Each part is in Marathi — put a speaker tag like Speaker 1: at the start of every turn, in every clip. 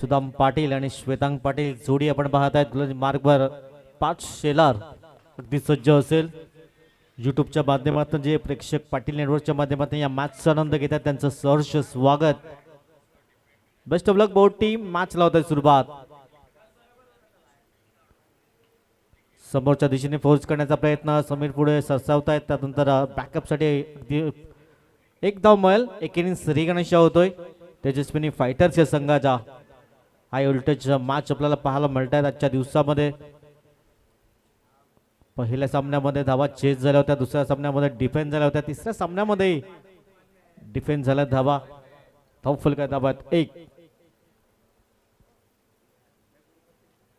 Speaker 1: सुदाम पाटील आणि श्वेतांग पाटील जोडी आपण पाहत आहेत मार्गवर 5 शेलार अगदी सज्ज असेल. यूट्यूबच्या माध्यमातून जे प्रेक्षक पाटील नेटवर्कच्या माध्यमातून या मॅचचा आनंद घेतात त्यांचं सहर्ष स्वागत. Best of luck both team. Match लावत सुरुवात. समोरच्या दिशेने फोर्स करण्याचा प्रयत्न. समीर पुढे सरसावतायत. त्यानंतर बॅकअपसाठी एक धाव मिळेल. एक इनिंग्स रिगणेशा होतोय तेजस्विनी फायटर्स या संघाचा. हाय व्होल्टेज मॅच आपल्याला पाहायला मिळत आहेत आजच्या दिवसामध्ये. पहिल्या सामन्यामध्ये धावा चेस झाल्या होत्या, दुसऱ्या सामन्यामध्ये डिफेन्स झाल्या होत्या, तिसऱ्या सामन्यामध्ये डिफेन्स झाल्या धावा. धावफल काय धावा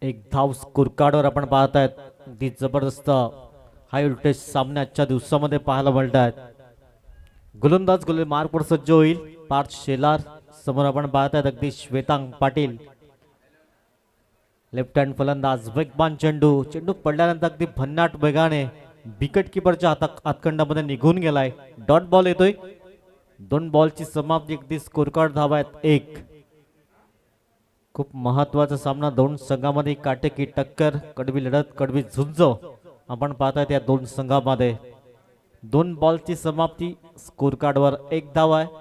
Speaker 1: एक धाव स्कोर कार्डवर आपण पाहत आहेत. अगदी जबरदस्त हाय व्होल्टेज सामने आजच्या दिवसामध्ये पाहायला मिळत आहेत. गोलंदाज मार्कवर सज्ज होईल. 5 शेलार समोर आपण पाहत आहेत. अगदी श्वेतांग पाटील लेफ्ट हँड फलंदाज. वेगवान चेंडू पडल्यानंतर अगदी भन्नाट वेगाने विकेट किपरच्या हातखंडामध्ये निघून गेलाय. डॉट बॉल येतोय. 2 बॉलची समाप्ती. अगदी स्कोर कार्ड धावा आहेत 1. खूप महत्वाचा सामना. 2 संघामध्ये काटेकी टक्कर, कडवी लढत, कडवी झुंज आपण पाहतायत या 2 संघामध्ये. 2 बॉलची समाप्ती. स्कोर कार्डवर 1 धाव आहे.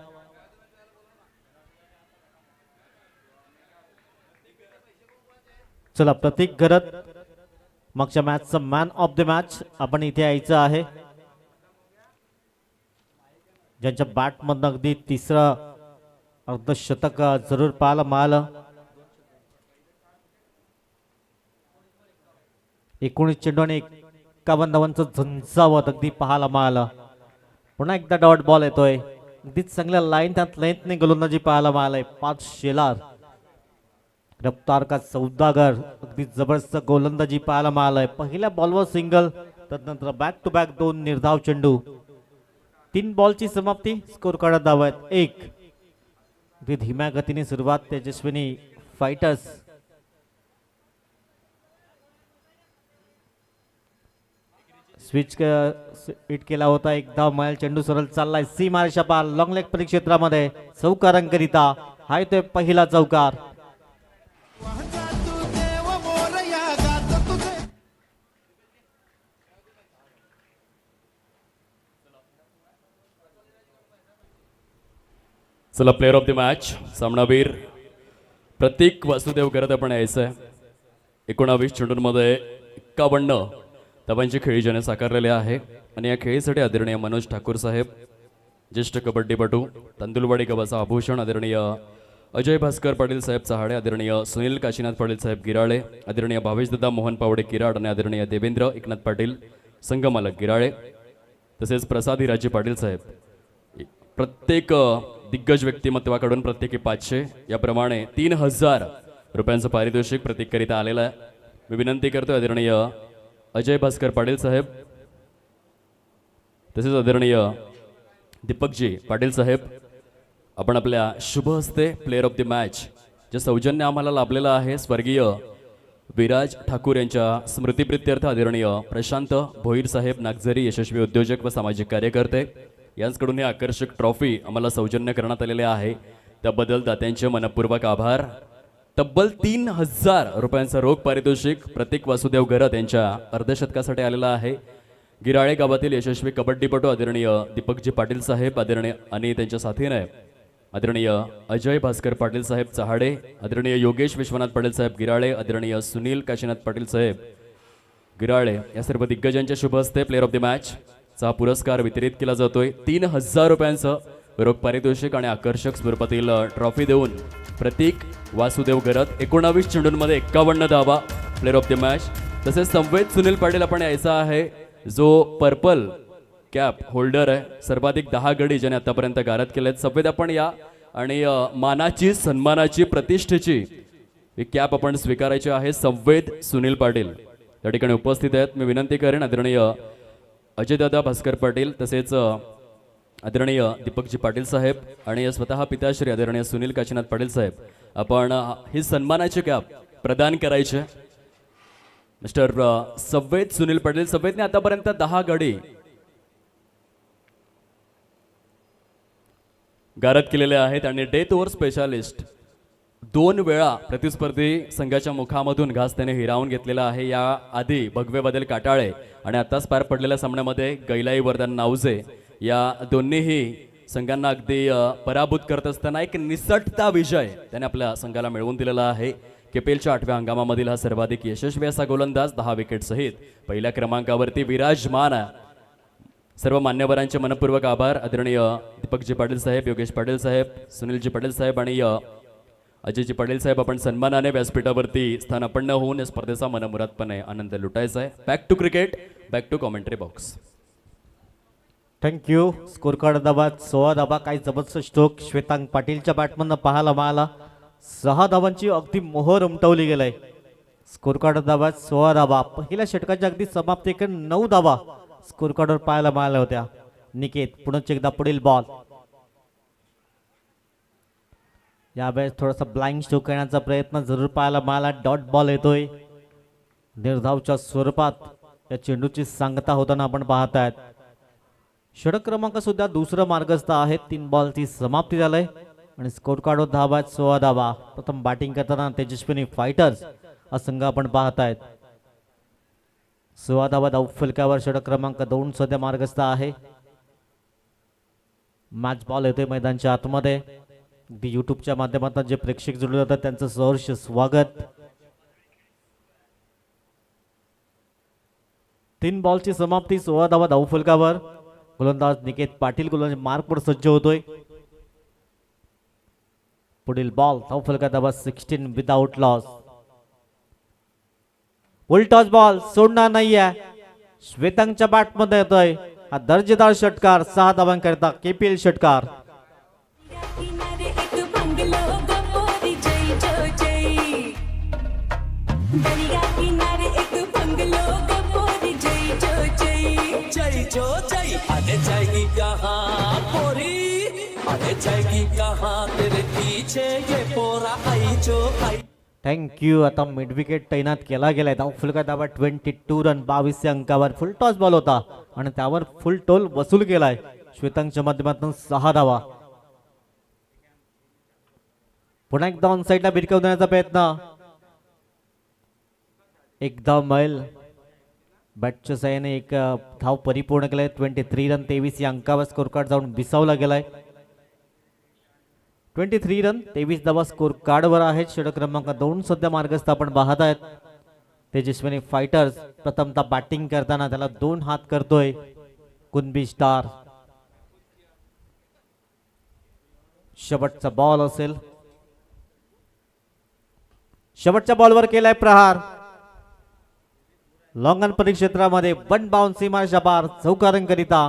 Speaker 1: चला प्रतीक गरत मागच्या मॅचचा मॅन ऑफ द मॅच आपण इथे यायचं आहे. ज्यांच्या बॅट मधनं अगदी तिसरा अर्धशतक जरूर पाहायला मिळालं. 19 चेंडू आणि 51 धावांचं झंझावत अगदी पाहायला मिळालं. पुन्हा एकदा डॉट बॉल येतोय. अगदी चांगल्या लाईन त्यात लेंथने गोलंदाजी पाहायला मिळालंय. 5 शेलार रफ्तार का सौदागर. अगदी जबरदस्त गोलंदाजी पाहायला मिळालंय. पहिल्या बॉलवर सिंगल, त्यानंतर बॅक टू बॅक 2 निर्धाव चेंडू. 3 बॉलची समाप्ती. स्कोर कार्ड धावा आहेत 1. अगदी धीम्या गतीने सुरुवात तेजस्विनी फायटर्स. स्विच हिट केला होता. 1 धाव मिळेल. चेंडू सरळ चाललाय सीमारेषा पार लॉंग लेग परिक्षेत्रामध्ये चौकारांकरिता. हाय तो पहिला चौकार.
Speaker 2: चला प्लेअर ऑफ द मॅच सामनावीर प्रतीक वासुदेव करत आपण यायचं आहे. 19 चेंडूंमध्ये 51 धावांची खेळी ज्याने साकारलेली आहे. आणि या खेळीसाठी आदरणीय मनोज ठाकूर साहेब, ज्येष्ठ कबड्डीपटू, तांदुलवाडी गावाचा आभूषण आदरणीय अजय भास्कर पाटील साहेब चहाडे, आदरणीय सुनील काशीनाथ पाटील साहेब गिराळे, आदरणीय भावेशदादा मोहन पावडे किराड आणि आदरणीय देवेंद्र एकनाथ पाटील संगमालक गिराळे, तसेच प्रसाद हिराजी पाटील साहेब. प्रत्येक दिग्गज व्यक्तिमत्वाकडून प्रत्येकी 500 याप्रमाणे 3000 रुपयांचं पारितोषिक प्रतीककरिता आलेलं आहे. मी विनंती करतो आदरणीय अजय भास्कर पाटील साहेब, तसेच आदरणीय दीपकजी पाटील साहेब, आपण आपल्या शुभ हस्ते प्लेअर ऑफ द मॅच जे सौजन्य आम्हाला लाभलेलं आहे स्वर्गीय विराज ठाकूर यांच्या स्मृतिप्रित्यर्थ आदरणीय प्रशांत भोईर साहेब नागझरी, यशस्वी उद्योजक व सामाजिक कार्यकर्ते, यांच्याकडून ही आकर्षक ट्रॉफी आम्हाला सौजन्य करण्यात आलेले आहे. त्याबद्दल दात्यांचे मनपूर्वक आभार. तब्बल 3000 रुपयांचा रोख पारितोषिक प्रतीक वासुदेव गरत यांच्या अर्धशतकासाठी आलेला आहे. गिराळे गावातील यशस्वी कबड्डीपटू आदरणीय दीपकजी पाटील साहेब, आदरणीय आणि त्यांच्या साथीने आदरणीय अजय भास्कर पाटील साहेब चहाडे, आदरणीय योगेश विश्वनाथ पाटील साहेब गिराळे, आदरणीय सुनील काशीनाथ पाटील साहेब गिराळे या सर्व दिग्गजांच्या शुभ हस्ते प्लेअर ऑफ द मॅच चा पुरस्कार वितरित केला जातोय. 3000 रुपयांचं रोख पारितोषिक आणि आकर्षक स्वरूपातील ट्रॉफी देऊन प्रतीक वासुदेव गरत. 19 चेंडूंमध्ये 51 धावा प्लेअर ऑफ द मॅच. तसेच संवेद सुनील पाटील आपण यायचा आहे, जो पर्पल कॅप होल्डर आहे. सर्वाधिक 10 गडी ज्याने आतापर्यंत गारद केलेत. संवेद आपण या आणि मानाची, सन्मानाची, प्रतिष्ठेची ही कॅप आपण स्वीकारायची आहे. संवेद सुनील पाटील त्या ठिकाणी उपस्थित आहेत. मी विनंती करेन आदरणीय अजयदादा भास्कर पाटील, तसेच आदरणीय दीपकजी पाटील साहेब आणि स्वतः पिताश्री आदरणीय सुनील काशीनाथ पाटील साहेब, आपण ही सन्मानाची कॅप प्रदान करायचे. मिस्टर संवेद सुनील पाटील. संवेदने आतापर्यंत 10 गडी गारद केलेले आहेत आणि डेथ ओव्हर स्पेशालिस्ट 2 वेळा प्रतिस्पर्धी संघाच्या मुखामधून घास त्याने हिरावून घेतलेला आहे. या आधी भगवे बदल काटाळे आणि आताच पार पडलेल्या सामन्यामध्ये गैलाई वरदान नावजे या दोन्हीही संघांना अगदी पराभूत करत असताना एक निसटता विजय त्याने आपल्या संघाला मिळवून दिलेला आहे. केपीएलच्या 8व्या हंगामामधील हा सर्वाधिक यशस्वी असा गोलंदाज 10 विकेट सहित पहिल्या क्रमांकावरती विराजमान. सर्व मान्यवरांचे मनपूर्वक आभार. आदरणीय दीपकजी पाटील साहेब, योगेश पाटील साहेब, सुनीलजी पाटील साहेब आणि अजयजी पाटील साहेब, आपण सन्मानाने व्यासपीठावरती स्थानापन्न होऊन या स्पर्धेचा मनमुरादपणे आनंद लुटायचा आहे. Back to cricket, back to commentary box.
Speaker 1: Thank you. Score card धाबा 16 धाबा. काही जबरदस्त स्ट्रोक श्वेतांग पाटीलच्या बॅटमधनं पाहायला मिळाला. 6 धावांची अगदी मोहर उमटवली गेलाय. स्कोर कार्ड धाबा 16 धाबा. पहिल्या षटकाच्या अगदी समाप्तीकडे 9 धावा स्कोर कार्डवर पाहायला मिळाल्या होत्या. निकेत पुन्हा एकदा पुढील बॉल. यावेळेस थोडासा ब्लाइंड स्ट्रोक करण्याचा प्रयत्न जरूर पाहायला मिळाला. डॉट बॉल येतोय निर्धावच्या स्वरूपात. या चेंडूची सांगता होताना आपण पाहतायत. षटक क्रमांक सुद्धा दुसरं मार्गस्थ आहे. 3 बॉलची समाप्ती झालंय आणि स्कोर कार्डवर धावा 16 धावा. प्रथम बॅटिंग करताना तेजस्विनी फायटर्स हा संघ आपण पाहतायत. 16 धावा धाव फलकावर. षटक क्रमांक 2 सध्या मार्गस्थ आहे. मॅच बॉल येतोय मैदानच्या आतमध्ये. युट्यूबच्या माध्यमातून जे प्रेक्षक जोडले जातात त्यांचं सहर्ष स्वागत. 3 बॉलची समाप्ती. 16 धावा धाव फलकावर. गोलंदाज निकेत पाटील गोलंदाज मार्कवर सज्ज होतोय. पुढील बॉल धाव फलकात धावा 16 विदाउट लॉस. फुल टॉस बॉल सोडणार नाहीये. श्वेतांगच्या बॅटमध्ये येतोय हा दर्जेदार षटकार. 6 धावांकरता केपीएल षटकार.
Speaker 3: जाएगी कहाँ पोरी, आगे जाएगी कहाँ तेरे पीछे ये पोरा आई जो आई.
Speaker 1: थँक्यू. आता मिड विकेट तैनात केला गेलाय. धाव फलकात धावा 22 रन 22 अंकावर. फुल टॉस बॉल होता आणि त्यावर फुल टोल वसूल केलाय श्वेतांगच्या माध्यमातून. 6 धावा. पुन्हा एकदा ऑन साईडला भिरकावून देण्याचा प्रयत्न. एकदा मैल बॅटच्या साह्याने एक धाव परिपूर्ण केलाय. 23 रन 23 या अंकावर स्कोर कार्ड जाऊन विसावला गेलाय. 23 रन 23 धावा स्कोर कार्डवर आहेत. षटक क्रमांक 2 सध्या मार्गस्थ आपण पाहत आहेत. तेजस्विनी फायटर्स प्रथमतः बॅटिंग करताना त्याला 2 हात करतोय कुणबी स्टार. शेवटचा बॉल असेल. शेवटच्या बॉलवर केलाय प्रहार. लॉंगन परिक्षेत्रामध्ये 1 बाउंस सीमारेषा पार. चौकारांकरिता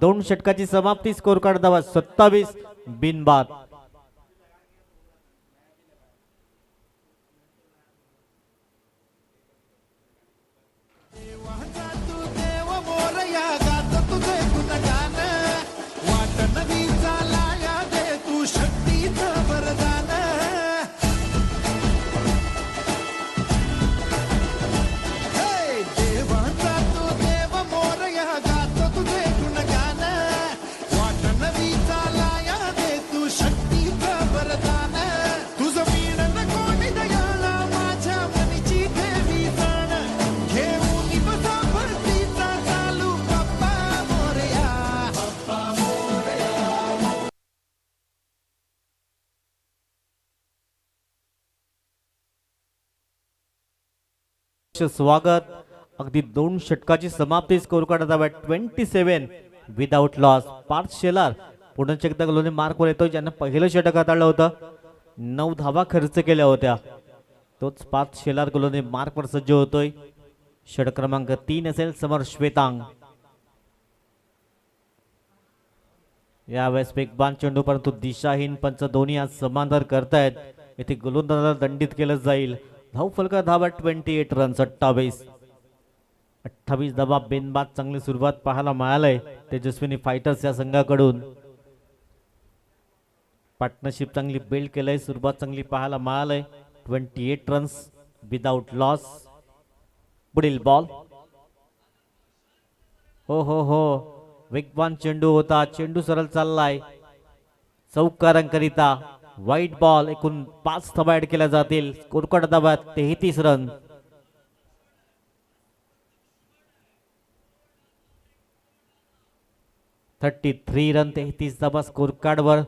Speaker 1: 2 षटकाची समाप्ती. स्कोर कार्ड धावा 27 बिनबाद. स्वागत. अगदी 2 षटकाची समाप्ती. स्कोर कार्ड धावा 27 विदाउट लॉस. पार्थ शेलार पुन्हा एकदा गोलंदाज मार्कवर येतो. ज्यांना पहिलं षटक हाताळलं होतं. 9 धावा खर्च केल्या होत्या. तोच पार्थ शेलार गोलंदाज मार्कवर सज्ज होतोय. षटक क्रमांक 3 असेल समोर श्वेतांग. यावेळेस वेगवान चेंडू परंतु दिशाहीन. पंच दोन्ही आज समांतर करतायत. येथे गोलंदाजाला दंडित केलं जाईल. धाव फलका धावा 28 रन 28 धावा बिनबाद. चांगली सुरुवात पाहायला मिळालंय तेजस्विनी फायटर्स या संघाकडून. पार्टनरशिप चांगली बिल्ड केलंय. सुरुवात चांगली पाहायला मिळालंय. 28 रन्स विदाउट लॉस. पुढील बॉल. हो वेगवान चेंडू होता. चेंडू सरळ चाललाय चौकारांकरिता. वाईट बॉल. एकूण 5 धावा ऍड केल्या जातील. स्कोर कार्ड धावा 33 रन. रन 33 धावा स्कोर कार्डवर.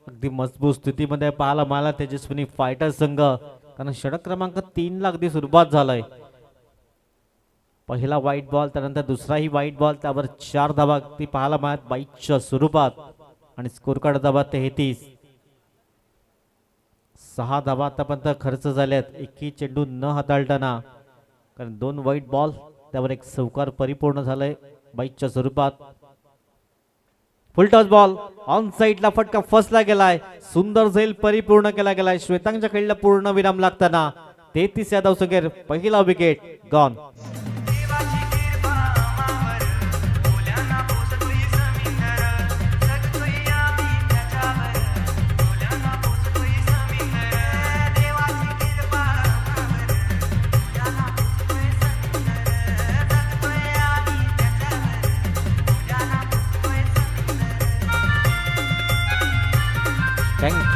Speaker 1: अगदी मजबूत स्थितीमध्ये पाहायला मिळाला तेजस्विनी फायटर संघ, कारण षटक क्रमांक 3 ला अगदी सुरुवात झालाय. पहिला वाईट बॉल, त्यानंतर दुसराही वाईट बॉल, त्यावर 4 धावा अगदी पाहायला मिळत बाईकच्या स्वरूपात. आणि स्कोर कार्ड धावा 33. 6 धावा आतापर्यंत खर्च झाल्यात एकही चेंडू न हाताळताना, कारण 2 वाईट बॉल त्यावर एक चौकार परिपूर्ण झालाय बाईकच्या स्वरूपात. फुल टॉस बॉल ऑन साइडला फटका फसला गेलाय. सुंदर झेल परिपूर्ण केला गेलाय. श्वेतांच्या खेळला पूर्ण विराम लागताना 33 या धावसंख्येवर पहिला विकेट गॉन.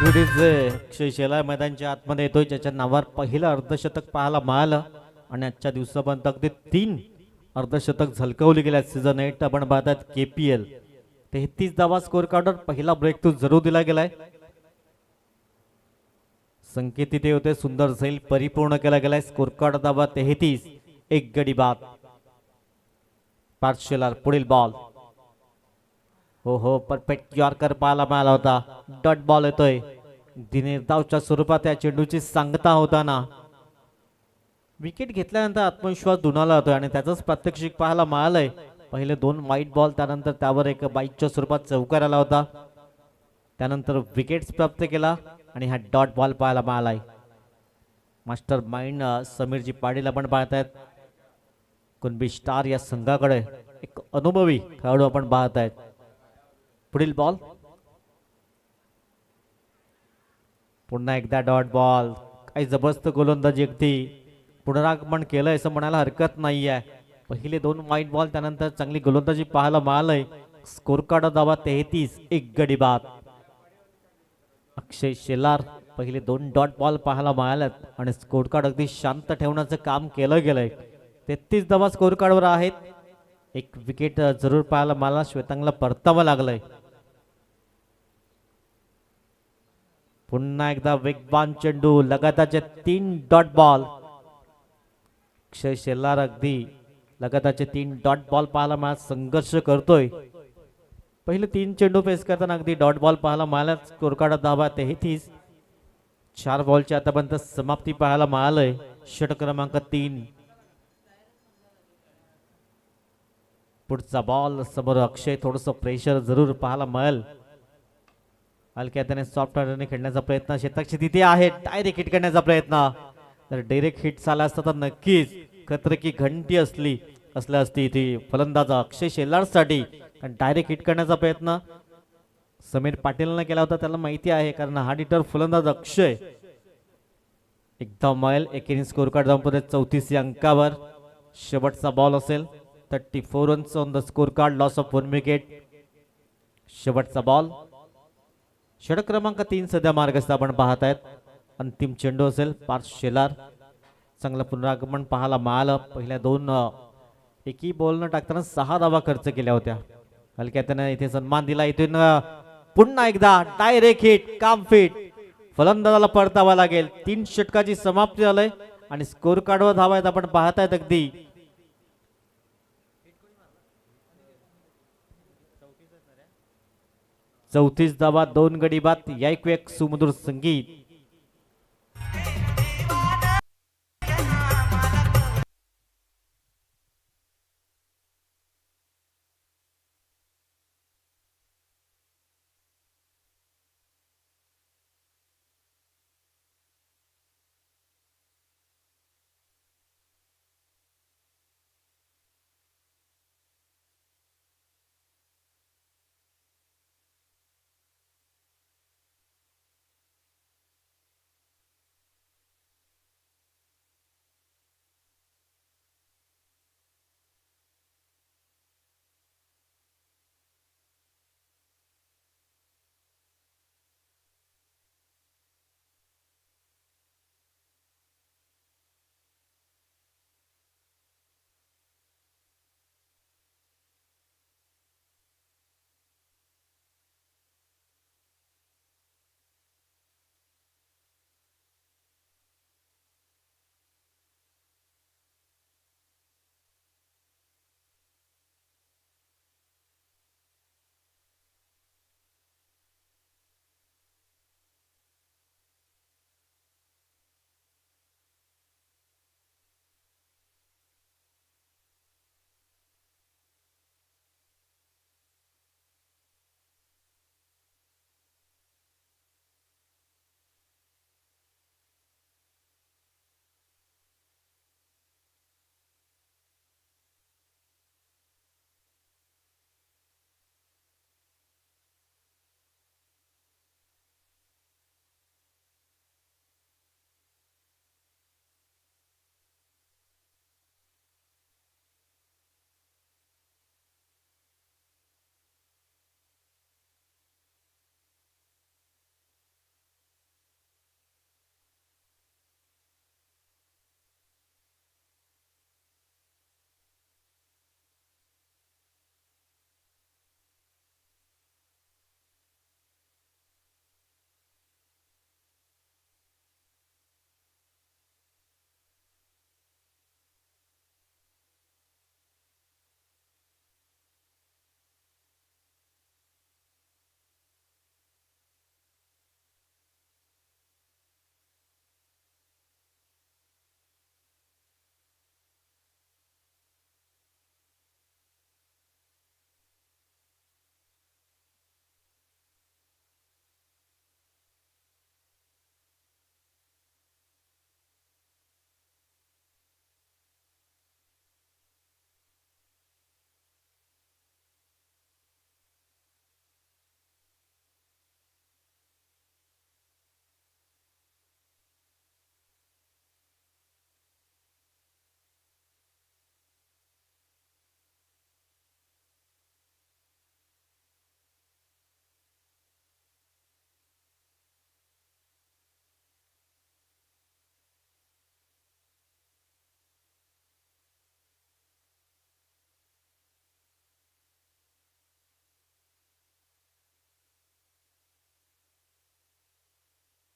Speaker 1: अक्षय शेलार मैदानच्या आतमध्ये येतोय, ज्याच्या नावावर पहिलं अर्धशतक पाहायला मिळालं. आणि आजच्या दिवसापर्यंत अगदी 3 अर्धशतक झलकवली गेल्या. सीझन 8 आपण पाहतात KPL. 33 धावा स्कोर कार्डवर पहिला ब्रेक थ्रू जरूर दिला गेलाय. संकेत तिथे होते. सुंदर झेल परिपूर्ण केला गेलाय. स्कोर कार्ड धावा 33. एक गडी बाद. पार्थ शेलार पुढील बॉल. हो परफेक्ट यॉर्कर पाहायला मिळाला होता. डॉट बॉल येतोय. निर्धावच्या स्वरूपात या चेंडूची सांगता होताना विकेट घेतल्यानंतर आत्मविश्वास दुणाला होतोय आणि त्याचंच प्रात्यक्षिक पाहायला मिळालंय. पहिले 2 वाईट बॉल, त्यानंतर त्यावर एक बाईकच्या स्वरूपात चौकार आला होता, त्यानंतर विकेट्स प्राप्त केला आणि हा डॉट बॉल पाहायला मिळालाय. मास्टर माइंड समीरजी पाटील आपण पाहतायत. कुणबी स्टार या संघाकडे एक अनुभवी खेळाडू आपण पाहतायत. पुढील बॉल. पुन्हा एकदा डॉट बॉल. काही जबरदस्त गोलंदाजी, अगदी पुनरागमन केलंय असं म्हणायला हरकत नाहीये. पहिले 2 वाईट बॉल, त्यानंतर चांगली गोलंदाजी पाहायला मिळालंय. स्कोर कार्ड धावा 33. एक गडी बाद. अक्षय शेलार पहिले 2 डॉट बॉल पाहायला मिळाल्यात आणि स्कोर कार्ड अगदी शांत ठेवण्याचं काम केलं गेलंय. 33 धावा स्कोर कार्डवर आहेत. एक विकेट जरूर पाहायला मिळाला. श्वेतांगला परतावं लागलंय. पुन्हा एकदा वेगवान चेंडू. लगातारचे 3 डॉट बॉल. अक्षय शेलार अगदी लगातारचे 3 डॉट बॉल पाहायला मिळाला. संघर्ष करतोय. पहिले 3 चेंडू फेस करताना अगदी डॉट बॉल पाहायला मिळाला. स्कोर कार्ड धावा 33. 4 बॉलची आतापर्यंत समाप्ती पाहायला मिळालंय. षटक क्रमांक 3. पुढचा बॉल समोर. अक्षय थोडस प्रेशर जरूर पाहायला मिळेल. हलक्या त्याने सॉफ्ट हार्डने खेळण्याचा प्रयत्न शेताक्षी तिथे आहे. डायरेक्ट हिट करण्याचा प्रयत्न. जर डायरेक्ट हिट झाला असता तर नक्कीच खतरे की घंटी असल्या असती ती फलंदाज अक्षय शेलारसाठी. कारण डायरेक्ट हिट करण्याचा प्रयत्न समीर पाटीलने केला होता, त्याला माहिती आहे, कारण हार्ड हिटर फलंदाज अक्षय एकदम मैल. एकेरी स्कोर कार्ड जाऊन पुढे 34 या अंकावर. शेवटचा बॉल असेल. 34 runs on the score card. Loss of 1 wicket. शेवटचा बॉल. षटक क्रमांक 3 सध्या मार्गस्थ आपण पाहत आहेत. अंतिम चेंडू असेल. पार्थ शेलार. चांगलं पुनरागमन पाहायला मिळालं. पहिल्या 2 एकही बॉल न टाकताना 6 धावा खर्च केल्या होत्या. हलक्या त्याने इथे सन्मान दिला. इथून पुन्हा एकदा डायरेक्ट हिट. काम फिट. फलंदाजाला परतावा लागेल. 3 षटकाची समाप्ती झालंय आणि स्कोर कार्डवर धावा आहेत आपण पाहतायत. अगदी 34 धावा 2 गडी बाद. या एक सुमधुर संगीत.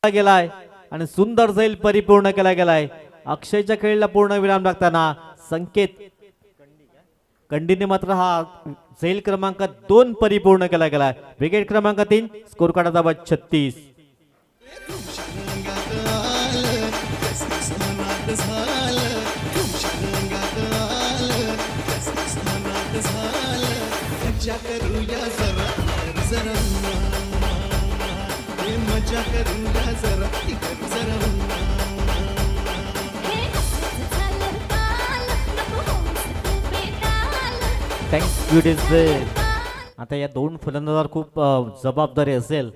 Speaker 1: गेलाय आणि सुंदर झैल परिपूर्ण केला गेलाय. अक्षयच्या खेळीला पूर्ण विराम लागताना संकेत कंडीने मात्र हा झैल क्रमांक 2 परिपूर्ण केला गेलाय. विकेट क्रमांक 3, स्कोर कार्ड दाबा 36.
Speaker 4: मजा करूया जरा जरा मजा करूया जरा जरा
Speaker 1: थँक्यू डीजे. आता या दोन फलंदाजांवर खूप जबाबदारी असेल.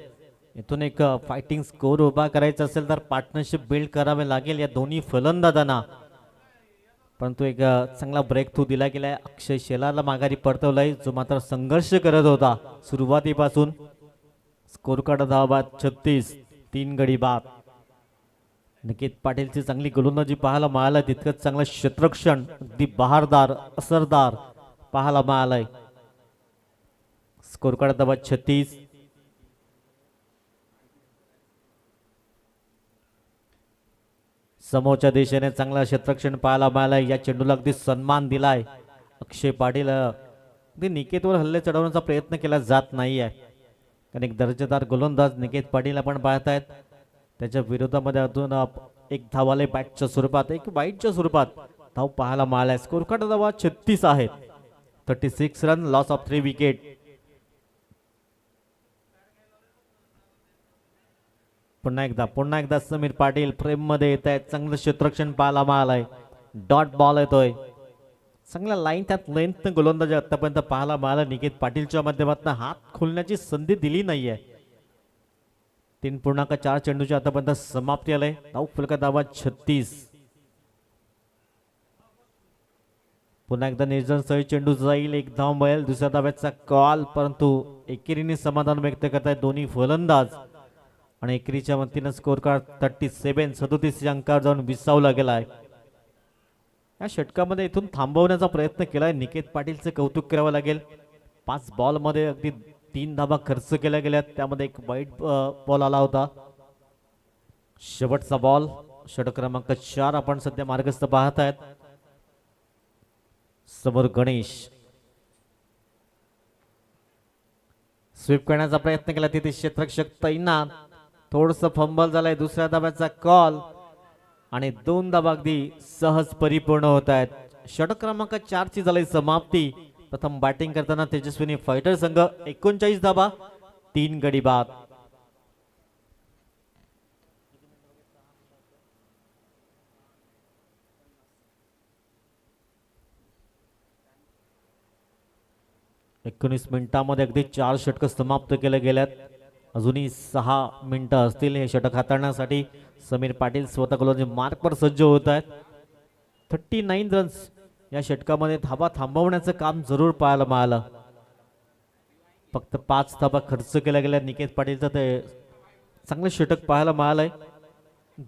Speaker 1: इथून एक फायटिंग स्कोर उभा करायचा असेल तर पार्टनरशिप बिल्ड करावे लागेल या दोन्ही फलंदाजांना. परंतु एक चांगला ब्रेक थ्रू दिला गेलाय. अक्षय शेलारला माघारी परतवलाय जो मात्र संघर्ष करत होता सुरुवातीपासून. स्कोर कार्ड धावा 36, 3 गडी बाद. निकेत पाटीलची चांगली गोलंदाजी पाहायला मिळालं. तितकंच चांगलं क्षेत्ररक्षण अगदी बहारदार असरदार पाहायला मिळालंय. स्कोर कार्ड धावा 36. समोरच्या दिशेने चांगलं क्षेत्ररक्षण पाहायला मिळालंय. या चेंडूला अगदी सन्मान दिलाय. अक्षय पाटील अगदी निकेतवर हल्ले चढवण्याचा प्रयत्न केला जात नाहीये. कारण एक दर्जेदार गोलंदाज निकेत पाटील आपण पाहतायत. त्याच्या विरोधामध्ये अजून एक धावाले बॅटच्या स्वरूपात एक वाईटच्या स्वरूपात धाव पाहायला मिळालाय. स्कोर कार्ड धावा 36 आहेत. 36 रन, लॉस ऑफ 3 विकेट. पुन्हा एकदा समीर पाटील फ्रेम मध्ये येत आहेत. चांगलं क्षेत्ररक्षण पाहायला मिळालंय. डॉट बॉल येतोय. चांगल्या लाईन त्यात लेंथ गोलंदाजी आतापर्यंत पाहायला मिळालं. निकेत पाटीलच्या माध्यमातून हात खोलण्याची संधी दिली नाहीये. 3.4 चेंडूची आतापर्यंत समाप्ती आलंय. धाव फलका धावा 36. पुन्हा एकदा निर्जन सही चेंडू जाईल. एक धाव मिळेल. दुसऱ्या धाव्याचा कॉल. परंतु एकेरीने समाधान व्यक्त करतायत दोन्ही फलंदाज. आणि एकेरीच्या वतीनं स्कोर कार्ड 37 या अंकावर जाऊन विसावला गेलाय. या षटकामध्ये इथून थांबवण्याचा प्रयत्न केलाय. निकेत पाटीलचे कौतुक करावं लागेल. 5 बॉलमध्ये अगदी 3 धावा खर्च केल्या गेल्यात. त्यामध्ये एक वाईट बॉल आला होता. शेवटचा बॉल षटक क्रमांक 4 आपण सध्या मार्गस्थ पाहत आहेत. समोर गणेश स्वीप करण्याचा प्रयत्न केला. तिथे क्षेत्ररक्षक तैनात. थोडस फंबल झालंय. दुसऱ्या धाब्याचा कॉल आणि 2 धावा अगदी सहज परिपूर्ण होत आहेत. षटक क्रमांक 4 ची झाली समाप्ती. प्रथम बॅटिंग करताना तेजस्विनी फायटर संघ 39 धावा, 3 गडी बाद. एकोणीस मिनिटांमध्ये अगदी 4 षटक समाप्त केले गेल्यात. अजूनही 6 मिनिटं असतील हे षटक हाताळण्यासाठी. समीर पाटील स्वतः गोलंदाजी मार्कवर सज्ज होत आहेत. 39 रन्स या षटकामध्ये धावा थांबवण्याचं काम जरूर पाहायला मिळालं. फक्त 5 धावा खर्च केल्या गेल्या. निकेत पाटीलचं ते चांगलं षटक पाहायला मिळालंय.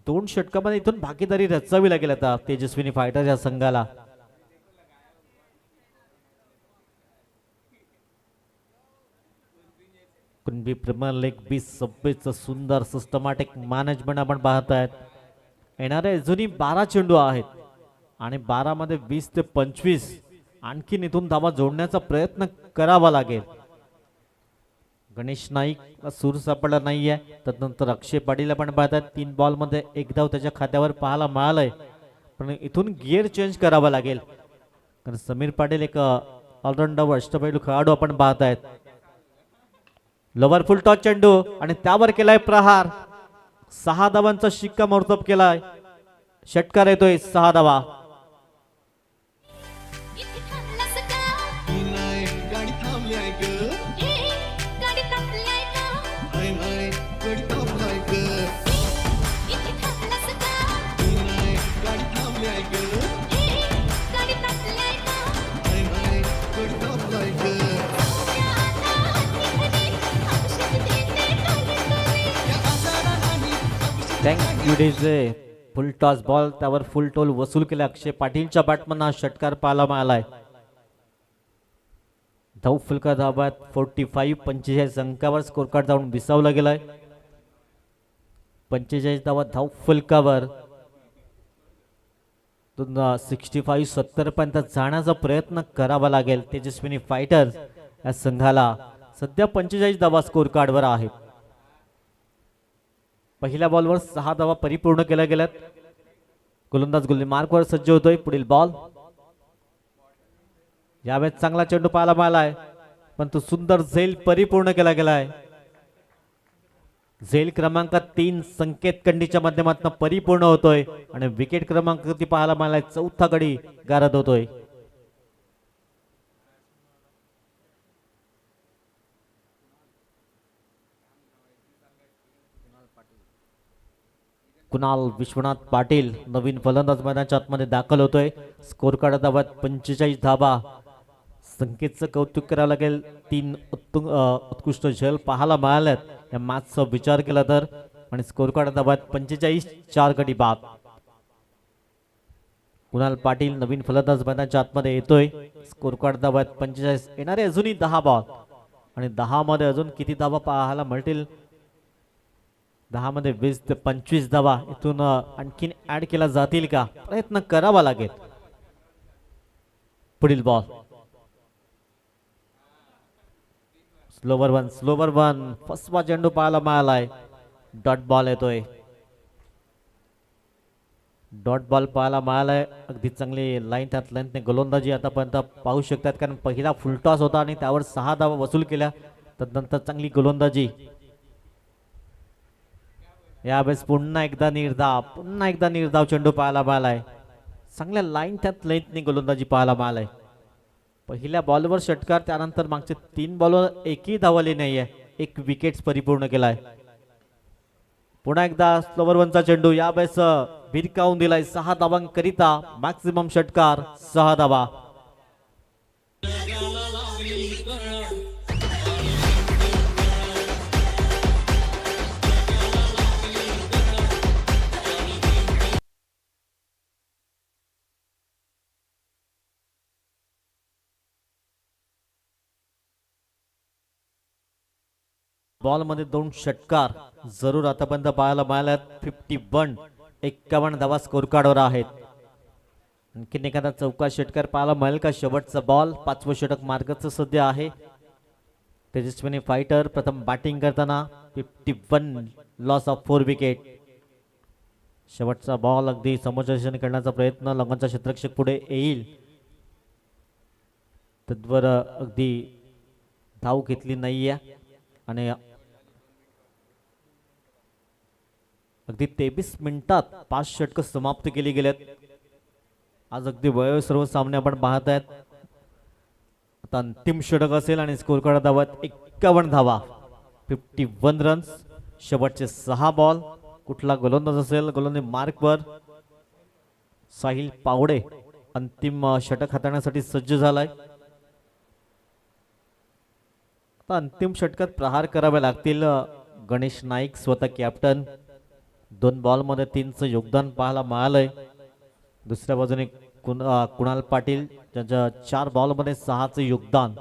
Speaker 1: 2 षटकामध्ये इथून भागीदारी रचावी लागेल आता तेजस्विनी फायटर या संघाला. कुणबी प्रीमियर लीग 2026 सुंदर सिस्टमॅटिक मॅनेजमेंट आपण पाहत आहेत. येणारे अजूनही 12 चेंडू आहेत आणि 12 मध्ये 20 ते 25 आणखीन इथून धावा जोडण्याचा प्रयत्न करावा लागेल. गणेश नाईक सूर सापडला नाहीये. त्यानंतर अक्षय पाटील आपण पाहतात. 3 बॉल मध्ये 1 धाव त्याच्या खात्यावर पाहायला मिळालंय. पण इथून गिअर चेंज करावा लागेल. कारण समीर पाटील एक ऑलराऊंडर अष्टपैलू खेळाडू आपण पाहत आहेत. लोवर फुल टॉस चेंडू आणि त्यावर केलाय प्रहार. 6 धावांचा शिक्कामोर्तब केलाय. षटकार येतोय 6 धावा.
Speaker 4: गाडी थांबली आहे ग. आय गाडी थांबलाय ग. गाडी थांबली आहे ग. आय गाडी थांबलाय ग.
Speaker 1: Thank you DJ. फुल टॉस बॉल त्यावर फुल टोल वसूल केला. अक्षय पाटीलच्या बॅटमन हा षटकार पाहायला मिळालाय. धाव फुलका धाबात 45 45 अंकावर स्कोर कार्ड जाऊन विसावला गेलाय. 45 धावा धाव फलकावर 65-70 पर्यंत जाण्याचा प्रयत्न करावा लागेल तेजस्विनी फायटर्स या संघाला. सध्या 45 धावा स्कोर कार्डवर आहेत. पहिल्या बॉलवर 6 धावा परिपूर्ण केल्या गेल्यात. गोलंदाज गोलंदाज मार्कवर सज्ज होतोय. पुढील बॉल. यावेळेस चांगला चेंडू पाहायला मिळालाय पण तो सुंदर झेल परिपूर्ण केला गेलाय. झेल क्रमांक 3 संकेत कंडीच्या माध्यमातून परिपूर्ण होतोय आणि विकेट क्रमांक ती पाहायला मिळालाय. चौथा गडी गारद होतोय. कुणाल विश्वनाथ पाटील नवीन फलंदाज मैदानाच्या आतमध्ये दाखल होतोय. स्कोर कार्ड धावात 45 धावा. संकेतचं कौतुक करावं लागेल. 3 उत्कृष्ट झेल पाहायला मिळाल्यात या मॅचचा विचार केला तर. आणि स्कोर कार्ड धावात 45, 4 गडी बाद. कुणाल पाटील नवीन फलंदाज मैदानाच्या आतमध्ये येतोय. स्कोर कार्ड धावात 45. येणारे अजूनही 10 बॉल आणि 10 मध्ये अजून किती धावा पाहायला मिळतील. 10 मध्ये 20 ते 25 धावा इथून आणखीन ऍड केला जातील का प्रयत्न करावा लागेल. पुढील बॉल. स्लोवर वन फसवा चेंडू पाहायला मिळालाय. डॉट बॉल येतोय. डॉट बॉल पाहायला मिळालाय. अगदी चांगली लाईन त्यात लेंथने गोलंदाजी आतापर्यंत पाहू शकतात कारण पहिला फुलटॉस होता आणि त्यावर 6 धावा वसूल केल्या. त्यानंतर चांगली गोलंदाजी. यावेळेस पुन्हा एकदा निर्धाव चेंडू पाहायला मिळालाय. चांगल्या लाईन त्यात लेंथने गोलंदाजी पाहायला मिळालाय. पहिल्या बॉलवर षटकार. त्यानंतर मागचे 3 बॉलवर एकही धावली नाहीये. 1 विकेट परिपूर्ण केलाय. पुन्हा एकदा स्लोवर वनचा चेंडू. यावेळेस भिरकावून दिलाय. 6 धावांकरिता मॅक्सिमम षटकार 6 धावा. बॉल मध्ये 2 षटकार जरूर आतापर्यंत पाहायला मिळाल्यात. 51 धावा स्कोर कार्डवर आहेत. आणखीन एखादा चौका षटकार पाहायला मिळेल का. शेवटचा बॉल. 5वं षटक मार्गाचं सध्या आहे. तेजस्विनी फायटर प्रथम बॅटिंग करताना 51 लॉस ऑफ 4 विकेट. शेवटचा बॉल अगदी समुपदेशन करण्याचा प्रयत्न. लंगनचा क्षेत्ररक्षक पुढे येईल. तद्वर अगदी धाव घेतली नाहीये आणि अगदी 23 मिनिटात 5 षटक समाप्त केली गेलेत. आज अगदी वय सर्व सामने आपण पाहत आहेत. आता अंतिम षटक असेल आणि स्कोर कार्ड धावात 51 धावा. 51 रन्स. शेवटचे 6 बॉल. कुठला गोलंदाज असेल. गोलंदाज मार्कवर. साहिल पावडे अंतिम षटक हाताळण्यासाठी सज्ज झालाय. आता अंतिम षटकात प्रहार करावे लागतील. गणेश नाईक स्वतः कॅप्टन. 2 बॉलमध्ये 3चं योगदान पाहायला मिळालंय. दुसऱ्या बाजूने कुणाल पाटील ज्यांच्या 4 बॉलमध्ये 6चं योगदान.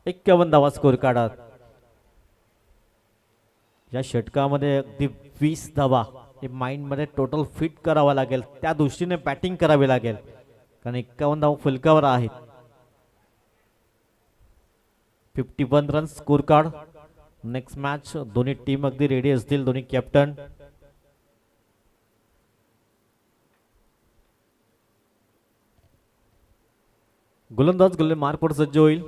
Speaker 1: 51 धावा स्कोर काढत. या षटकामध्ये अगदी 20 धावा हे माइंड मध्ये टोटल फिट करावा लागेल. त्या दृष्टीने बॅटिंग करावी लागेल कारण 51 धावा फलकावर आहेत. 51 run score card. Next match. दोन्ही टीम अगदी रेडी असतील. दोन्ही कॅप्टन. गोलंदाज गोलंदाज मार्कवर सज्ज होईल.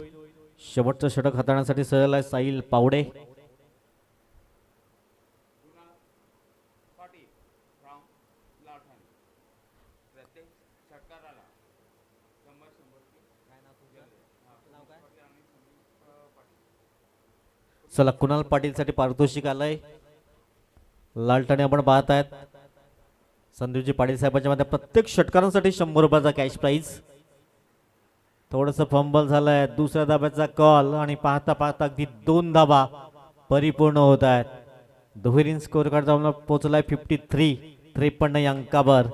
Speaker 1: शेवटचं षटक हाताळण्यासाठी सज्ज आहे साहिल पावडे. चला कुणाल पाटील साठी पारितोषिक आलंय. लालटाने आपण पाहत आहेत. संदीपजी पाटील साहेबांच्या मध्ये प्रत्येक षटकारांसाठी 100 रुपयाचा कॅश प्राइज. थोडस फंबल झालंय. दुसऱ्या धाब्याचा कॉल आणि पाहता पाहता अगदी 2 धाबा परिपूर्ण होत आहेत. दुहेरी स्कोर कार्ड जाऊन पोहोचलाय 53. 53 या अंकावर.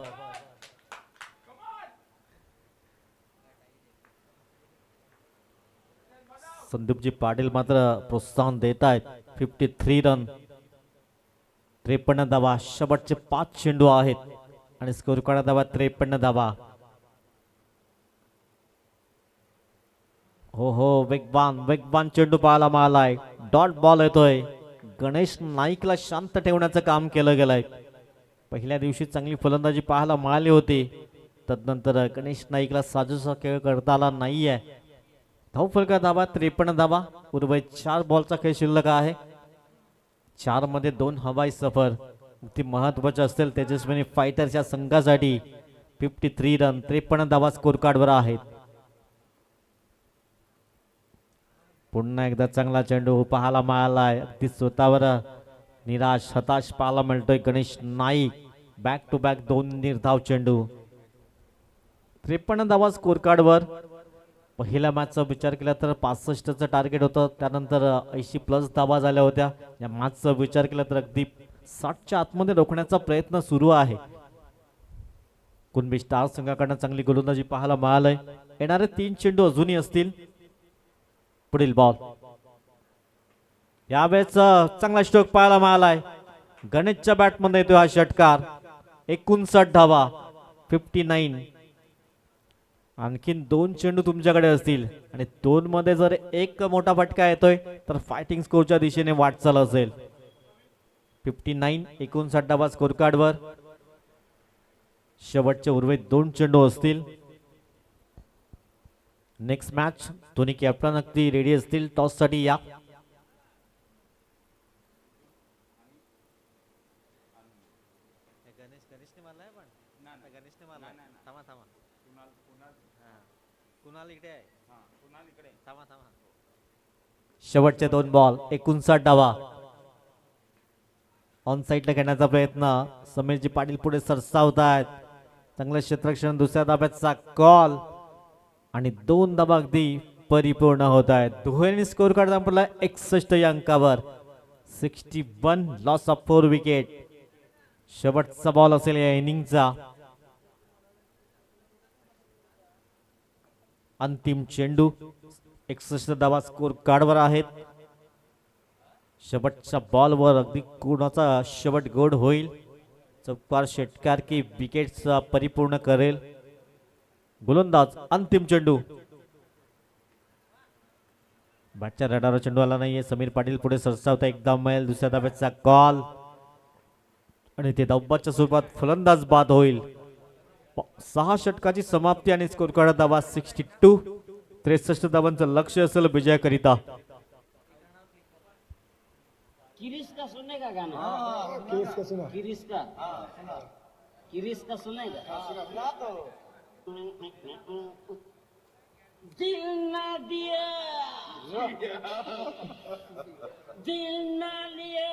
Speaker 1: संदीपजी पाटील मात्र प्रोत्साहन देत आहेत. 53 रन. 53 धावा. शेवटचे 5 चेंडू आहेत आणि स्कोर कार्ड धावा 53 धावा. हो हो, वेगवान वेगवान चेंडू पाहायला मिळालाय. डॉट बॉल येतोय. गणेश नाईकला शांत ठेवण्याचं काम केलं गेलंय. पहिल्या दिवशी चांगली फलंदाजी पाहायला मिळाली होती, तदनंतर गणेश नाईकला साजेसा खेळ करता आला नाहीये. धावफलका धावा 53 धावा. उर्वरित 4 बॉलचा खेळ शिल्लक आहे. 4 मध्ये 2 हवाई सफर ती महत्वाची असेल तेजस्विनी फायटरच्या संघासाठी. 53 रन 53 धावा स्कोर कार्डवर आहेत. पुन्हा एकदा चांगला चेंडू पाहायला मिळालाय. अगदी स्वतःवर निराश हताश पाहायला मिळतोय Ganesh Naik. Back to back 2 निर्धाव चेंडू. 53 धावा स्कोर कार्डवर. पहिल्या मॅचचा विचार केला तर 65चं टार्गेट होतं, त्यानंतर 80+ धावा झाल्या होत्या. या मॅचचा विचार केला तर अगदी 60च्या आतमध्ये रोखण्याचा प्रयत्न सुरू आहे. कुणबी स्टार संघाकडनं चांगली गोलंदाजी पाहायला मिळालंय. येणारे 3 चेंडू अजूनही असतील. पुढील बॉल. यावेळेस चांगला स्ट्रोक पाहायला मिळालाय. गणेशच्या बॅटमध्ये येतो हा षटकार. 59 धावा. 59. आणखीन 2 चेंडू तुमच्याकडे असतील आणि 2 मध्ये जर एक मोठा फटका येतोय तर फायटिंग स्कोरच्या दिशेने वाटचाल असेल. 59 59 धावा स्कोर कार्डवर. शेवटचे उर्वरित 2 चेंडू असतील. नेक्स्ट मॅच दोन्ही कॅप्टन अगदी रेडी असतील टॉस साठी. या शेवटचे 2 बॉल. 59 धावा. ऑन साईडला घेण्याचा प्रयत्न. समीरजी पाटील पुढे सरसावत आहेत. चांगलं क्षेत्ररक्षण. दुसऱ्या धाब्याचा कॉल आणि 2 धावा अगदी परिपूर्ण होत आहेत. दुहेरी स्कोर कार्ड आपला 61 या अंकावर. 61. Loss of 4 wicket. शेवटचा बॉल असेल या इनिंगचा. अंतिम चेंडू. 61 धावा स्कोर कार्डवर आहेत. शेवटच्या बॉलवर अगदी कोणाचा शेवट गोड होईल. चौकार षटकार की विकेट परिपूर्ण करेल गोलंदाज. अंतिम चेंडू. बॅटच्या रडारवर चेंडू आला नाहीये. समीर पाटील पुढे सरसावता. एकदा मैल. दुसऱ्या धाब्याचा कॉल आणि ते धावाच्या स्वरूपात फलंदाज बाद होईल. 6 षटकाची समाप्ती आणि स्कोर कार्ड धावा 62. 63 धावांचं लक्ष्य असेल विजयाकरिता.
Speaker 5: किरिस का सुनेगा गाना? किरिस का सुना? किरिस का? किरिस का सुनेगा? दिल ना दिया, दिल ना लिया.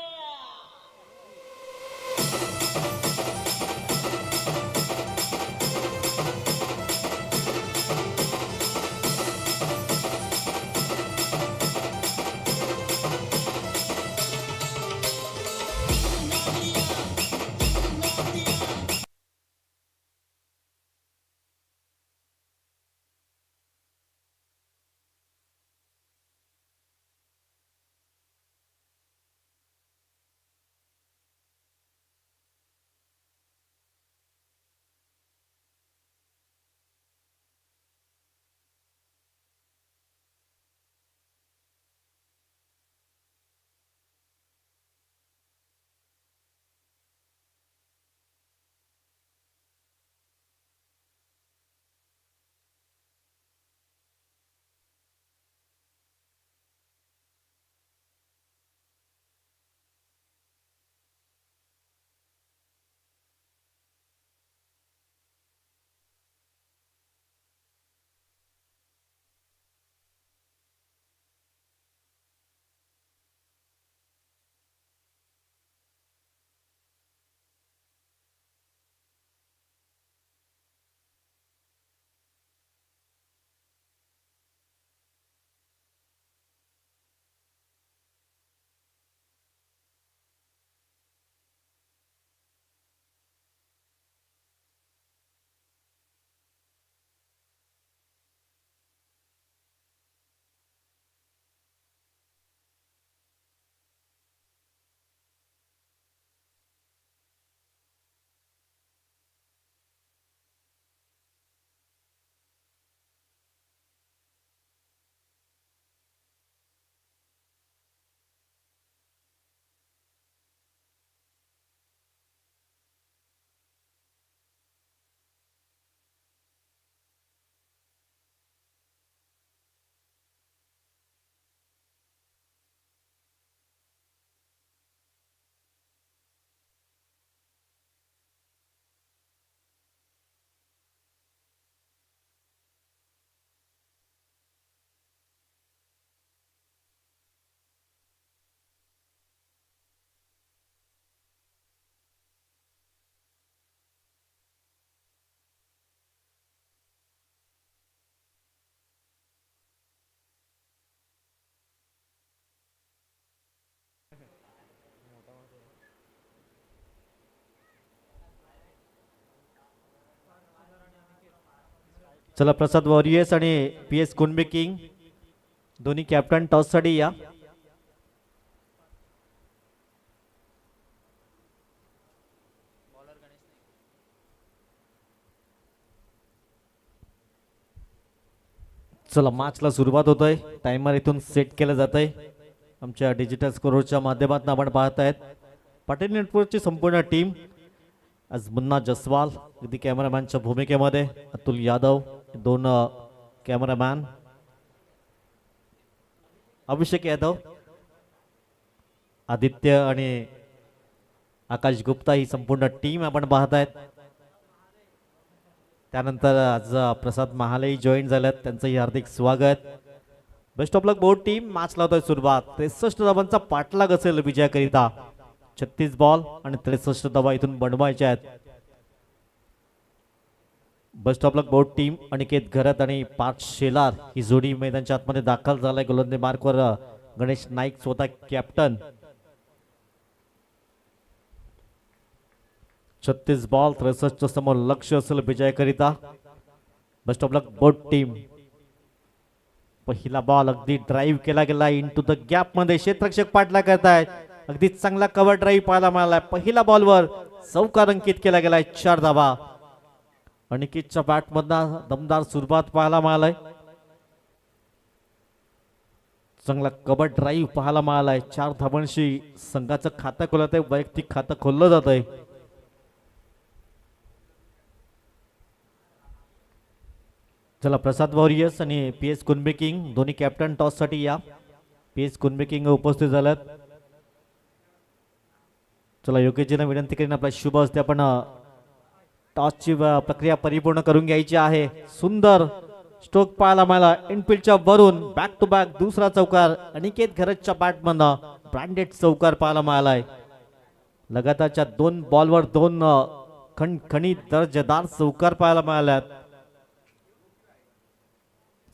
Speaker 1: चला प्रसाद वॉरियर्स आणि पी एस कुणबी किंग दोन्ही कॅप्टन टॉससाठी या. चला मॅचला सुरुवात होत आहे. टायमर इथून सेट केलं जात आहे. आमच्या डिजिटल स्कोरच्या माध्यमातून आपण पाहत आहेत पाटील नेटवर्कची संपूर्ण टीम. आज मुन्ना जसवाल अगदी कॅमेरामॅनच्या भूमिकेमध्ये, अतुल यादव दोन कॅमेरामॅन, अभिषेक यादव, आदित्य आणि आकाश गुप्ता ही संपूर्ण टीम आपण पाहत आहेत. त्यानंतर आज प्रसाद महाले जॉईन झालेत, त्यांचंही हार्दिक स्वागत. Best of luck board team. Match लावतोय सुरुवात. 63 धावांचा पाठलाग असेल विजयाकरिता. 36 बॉल आणि 63 धावा इथून बनवायच्या आहेत. Best of luck board team. Aniket Gharat आणि पार्थ शेलार ही जोडी मैदानाच्या आतमध्ये दाखल झालाय. गोलंदाजी मार्कवर गणेश नाईक स्वतः कॅप्टन. 36 बॉल 63 समोर लक्ष असेल विजयाकरिता. Best of luck board team. पहिला बॉल अगदी ड्राईव्ह केला गेला इनटू द गॅप मध्ये. क्षेत्ररक्षक पाठला करतायत. अगदी चांगला कव्हर ड्राईव्ह पाहायला मिळालाय. पहिला बॉलवर चौकार अंकित केला गेलाय. 4 धावा. अनिकेतच्या बॅट मधनं दमदार सुरुवात पाहायला मिळालाय. चांगला कव्हर ड्राईव्ह पाहायला मिळालाय. 4 धावांशी संघाचं खातं खोलत आहे. वैयक्तिक खातं खोललं जात आहे. चला प्रसाद वॉरियर्स आणि पी एस कुणबी किंग दोन्ही कॅप्टन टॉस साठी या. पी एस कुणबी किंग उपस्थित झाल्यात. चला योगेशजींना विनंती करीन आपला शुभ हस्ते आपण टॉसची प्रक्रिया परिपूर्ण करून घ्यायची आहे. सुंदर स्ट्रोक पाहायला मिळाला इनफिल्डच्या वरून. बॅक टू बॅक दुसरा चौकार अनिकेत घरतच्या बॅटमधनं ब्रँडेड चौकार पाहायला मिळालाय. लगातारच्या 2 बॉलवर 2 खणखणीत दर्जेदार चौकार पाहायला मिळाल्यात.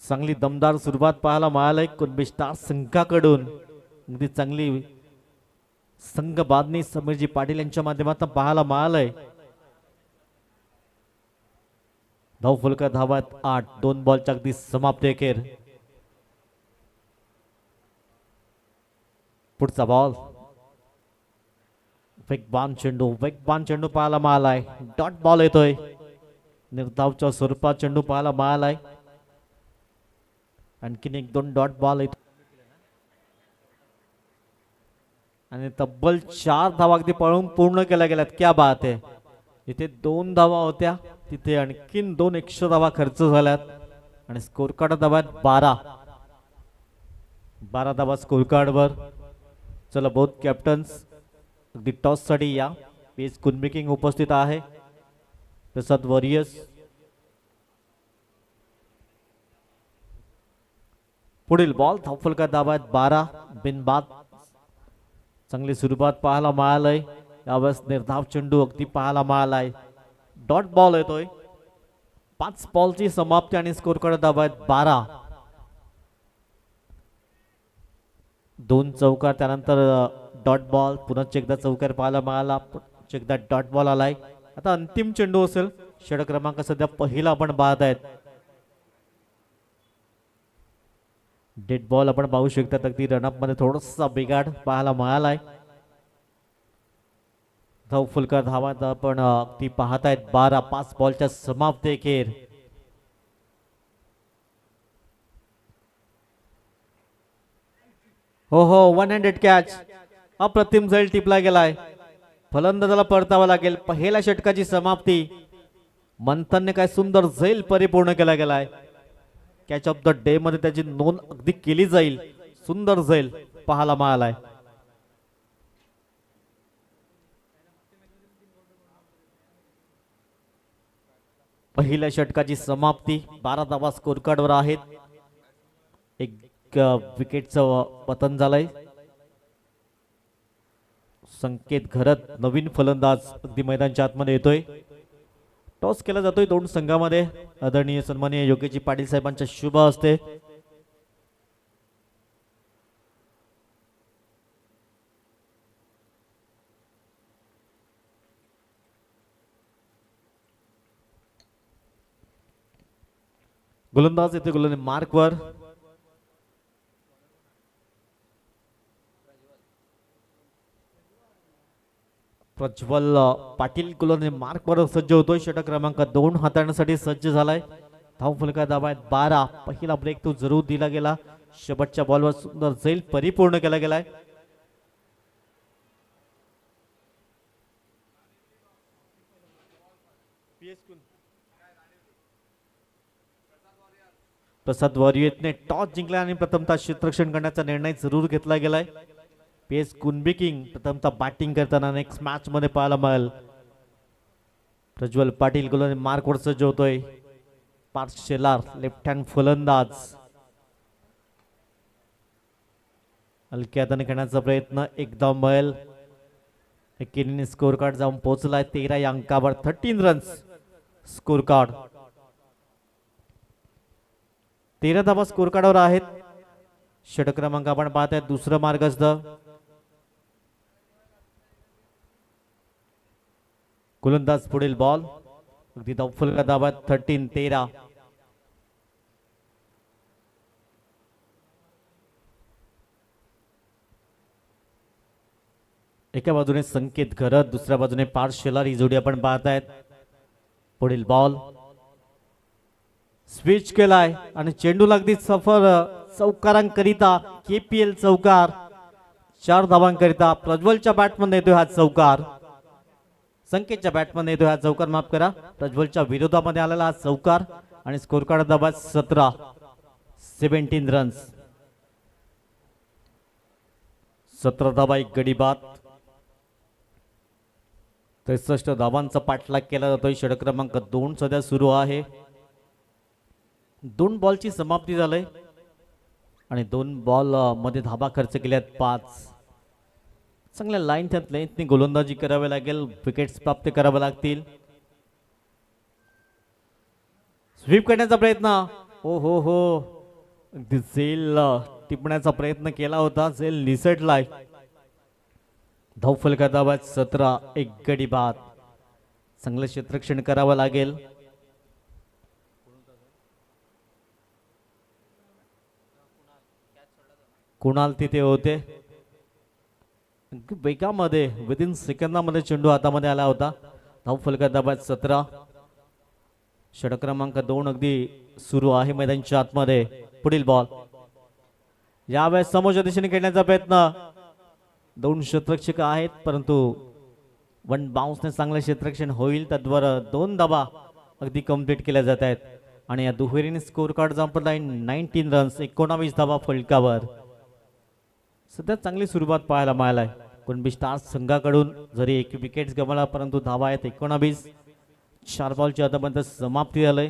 Speaker 1: चांगली दमदार सुरुवात पाहायला मिळालंय कुणबी स्टार संघाकडून. अगदी चांगली संघ बांधणी समीरजी पाटील यांच्या माध्यमातून पाहायला मिळालंय. धाव फुलका धावात 8. 2 बॉलच्या अगदी समाप्ती अखेर. पुढचा बॉल वेगवान चेंडू पाहायला मिळालाय. डॉट बॉल येतोय. निर्धावच्या स्वरूपात चेंडू पाहायला मिळालाय. आणखीन 1-2 डॉट बॉल येतो आणि तब्बल 4 धावा अगदी पळून पूर्ण केल्या गेल्यात. क्या बात आहे. इथे 2 धावा होत्या, तिथे आणखीन 2 एक्स्ट्रा धावा खर्च झाल्यात आणि स्कोर कार्ड धावात 12 धावा स्कोर कार्डवर. चला बोथ कॅप्टन्स अगदी टॉस साठी या. पी एस कुणबी किंग उपस्थित आहे. प्रसाद वॉरियर्स. पुढील बॉल धावफलका धावात 12 बिनबाद. चांगली सुरुवात पाहायला मिळालंय. यावेळेस निर्धाव चेंडू अगदी पाहायला मिळालाय. डॉट बॉल येतोय. 5 बॉलची समाप्ती आणि स्कोर कार्ड धावात 12. 2 चौकार त्यानंतर डॉट बॉल. पुन्हा एकदा चौकार पाहायला मिळाला. एकदा डॉट बॉल आलाय. आता अंतिम चेंडू असेल. षटक क्रमांक सध्या पहिला आपण पाहत आहेत. डेड बॉल आपण पाहू शकता. अगदी रनअप मध्ये थोडासा बिघाड पाहायला मिळालाय. धाव फुलका धावात आपण ती पाहतायत 12. 5 बॉलच्या समाप्ती अखेर. हो 1 हँडेड कॅच. अप्रतिम झेल टिपला गेलाय. फलंदाजाला परतावा लागेल. पहिल्या षटकाची समाप्ती. मंथनने काय सुंदर झेल परिपूर्ण केला गेलाय. कॅच ऑफ द डे मध्ये त्याची नोंद अगदी केली जाईल. सुंदर झेल पाहायला मिळालाय. पहिल्या षटकाची समाप्ती. 12 धावा स्कोर कार्डवर आहेत. 1 विकेटचं पतन झालंय. संकेत घरत नवीन फलंदाज अगदी मैदानाच्या आतमध्ये येतोय. टॉस केला जातोय 2 संघामध्ये. आदरणीय सन्माननीय योगेशजी पाटील साहेबांच्या शुभ हस्ते. गोलंदाज येथे गोलंदाज मार्कवर. प्रज्वल पाटील गोलंदाज मार्कवर सज्ज होतोय. षटक क्रमांक 2 हाताळण्यासाठी सज्ज झालाय. धाव फलका दाबायत 12. पहिला ब्रेक तो जरूर दिला गेला. शेवटच्या बॉलवर सुंदर झेल परिपूर्ण केला गेलाय. प्रसाद वॉरियतने टॉस जिंकला आणि प्रथमतः क्षेत्ररक्षण करण्याचा निर्णय जरूर घेतला गेलाय. पेस कुनबिकिंग प्रथमतः बॅटिंग करताना नेक्स्ट मॅच मध्ये पाहायला मिळेल. प्रज्वल पाटील गोलंदाज मार्कवर सज्ज होतोय. पार्थ शेलार लेफ्ट हँड फलंदाज. हलक्या हाताने खेळण्याचा प्रयत्न एकदा मिळेल. एकेरीने स्कोर कार्ड जाऊन पोहोचलाय 13 या अंकावर. 13 रन्स स्कोर कार्ड. 13 धावा स्कोर कार्डवर आहेत. षटक क्रमांक आपण पाहताय दुसरं मार्गस्थ. गोलंदाज पुढील बॉल अगदी धावफलका दाबात 13. एका बाजूने संकेत घरत, दुसऱ्या बाजूने पार्थ शेलार ही जोडी आपण पाहतायत. पुढील बॉल स्विच केलाय आणि चेंडूला अगदी सफर चौकारांकरिता KPL चौकार. 4 धावांकरिता प्रज्वलच्या बॅटमध्ये येतोय हा चौकार. संकेतच्या बॅटमध्ये येतोय हा चौकार, माफ करा, प्रज्वलच्या विरोधामध्ये आलेला हा चौकार. आणि स्कोर कार्ड दाबात 17 रन्स. 17 धावा, 1 गडी बाद. 63 धावांचा पाठलाग केला जातोय. षटक क्रमांक 2 सध्या सुरू आहे. 2 बॉलची समाप्ती झाली आणि 2 बॉल मध्ये धाबा खर्च केल्यात 5. चांगल्या लाईन त्यात लेंथनी गोलंदाजी करावी लागेल. विकेट्स प्राप्त करावे लागतील. स्वीप करण्याचा प्रयत्न. हो अगदी झेल टिपण्याचा प्रयत्न केला होता. झेल निसटलाय. धाव फलका दाबात 17, 1 गडी बाद. चांगलं क्षेत्ररक्षण करावं लागेल. कुणाल तिथे होते. वेगामध्ये विदिन सेकंदामध्ये चेंडू हातामध्ये आला होता. धाव फलका दाबात 17. षटक क्रमांक 2 अगदी सुरू आहे मैदानाच्या आतमध्ये. पुढील बॉल यावेळेस समोरच्या दिशेने खेळण्याचा प्रयत्न. 2 क्षेत्ररक्षक आहेत परंतु 1 बाउन्सने चांगलं क्षेत्ररक्षण होईल. तद्वार 2 धावा अगदी कंप्लीट केल्या जात आहेत. आणि या दुहेरीने स्कोर कार्ड संपला 19 रन्स. 19 धावा फलकावर. सध्या चांगली सुरुवात पाहायला मिळालाय कुणबी स्टार्स संघाकडून. जरी 1 विकेट गमावला परंतु धावा आहेत 19. 4 बॉलची आतापर्यंत समाप्ती झाली.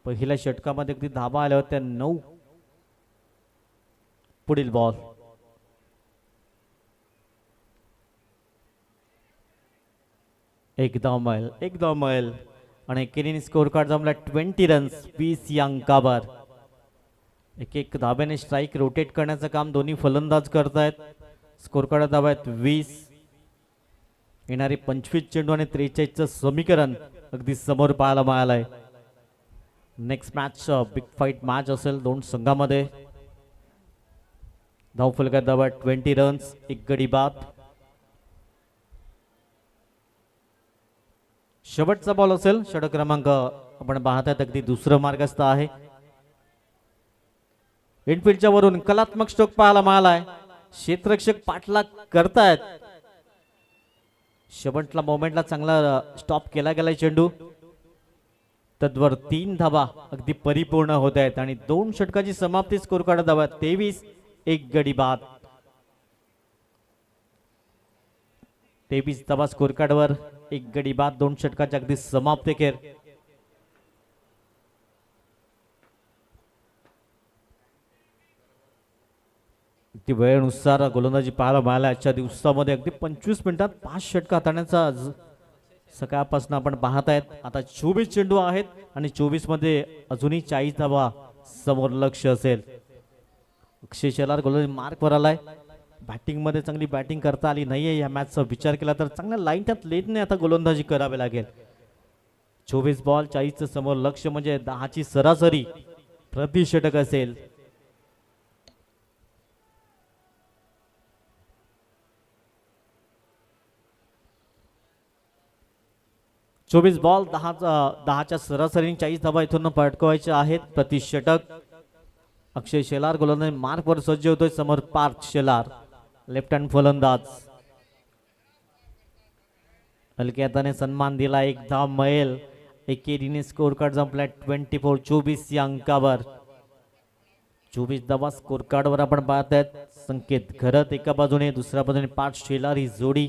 Speaker 1: पहिल्या षटकामध्ये अगदी धावा आल्या होत्या 9. पुढील बॉल एक धाव मिळेल आणि एकेरीने स्कोर कार्ड जमला 20 रन्स. 20 या अंकावर. एक धाब्याने स्ट्राईक रोटेट करण्याचं काम दोन्ही फलंदाज करतायत. स्कोर कार्ड धाब्यात 20. येणारे 25 चेंडू आणि 43चं समीकरण अगदी समोर पाहायला मिळालंय. Next match big fight match असेल 2 संघामध्ये. धाव फलका धाब्यात 20 रन्स, 1 गडी बाद. शेवटचा बॉल असेल. षटक क्रमांक आपण पाहतायत अगदी दुसरं मार्गस्थ आहे. इनफिल्डच्या वरून कलात्मक स्ट्रोक पाहायला मिळालाय. क्षेत्ररक्षक पाठलाग करतायत. शेवटला मोमेंटला चांगला स्टॉप केला गेलाय चेंडू. तद्वर 3 धावा अगदी परिपूर्ण होत आहेत आणि 2 षटकाची समाप्ती. स्कोर कार्ड धावा 23, 1 गडी बाद. 23 धावा स्कोर कार्डवर, 1 गडी बाद. 2 षटकाची अगदी समाप्ती केर. ती वेळेनुसार गोलंदाजी पाहायला मिळाल्या आजच्या दिवसामध्ये. अगदी 25 मिनिटात 5 षटक हाताळण्याचा सकाळपासून आपण पाहत आहेत. आता 24 चेंडू आहेत आणि 24 मध्ये अजूनही 40 धावा समोर लक्ष असेल. अक्षय शेलार गोलंदाजी मार्कवर आलाय. बॅटिंग मध्ये चांगली बॅटिंग करता आली नाहीये. या मॅचचा विचार केला तर चांगल्या लाईन त्यात लेटने आता गोलंदाजी करावी लागेल. 24 बॉल 40 समोर लक्ष म्हणजे 10ची सरासरी प्रति षटक असेल. चोवीस बॉल 10च्या सरासरी 40 धावा इथून पटकवायच्या आहेत प्रति षटक. अक्षय शेलार गोलंदाज मार्कवर सज्ज होतोय. समोर पार्थ शेलार लेफ्ट हँड फलंदाज. हलक्या हाताने सन्मान दिला. एक धाव मिळेल. एकेरीने स्कोर कार्ड संपलाय 24-24 या अंकावर. 24 धावा स्कोर कार्डवर आपण पाहत आहेत. संकेत घरत एका बाजूने, दुसऱ्या बाजूने पार्थ शेलार ही जोडी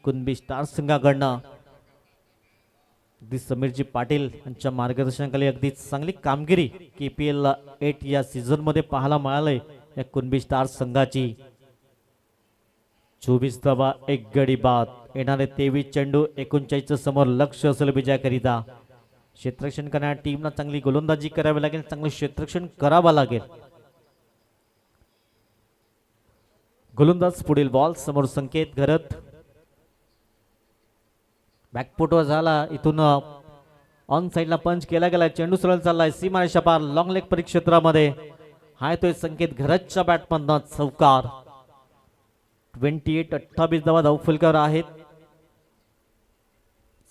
Speaker 1: कुणबी स्टार संघाकडनं. अगदी समीरजी पाटील यांच्या मार्गदर्शनाखाली अगदी चांगली कामगिरी KPL 8 या सीझन मध्ये पाहायला मिळालंय या कुणबी स्टार संघाची. 24 धावा 1 गडी बाद. येणारे 23 चेंडू 39 समोर लक्ष असेल विजयाकरिता. क्षेत्ररक्षण करणाऱ्या टीमला चांगली गोलंदाजी करावी लागेल. चांगलं क्षेत्ररक्षण करावं लागेल. गोलंदाज पुढील बॉल. समोर संकेत घरत बॅकफुटवर झाला. इथून ऑन साइडला पंच केला गेला. चेंडू सरळ चाललाय सीमा रेषा पार लॉंग लेग परिक्षेत्रामध्ये. हाय तो संकेत घरतच्या बॅटमधनं चौकार. 28-28 धावा धावफलकावर आहेत.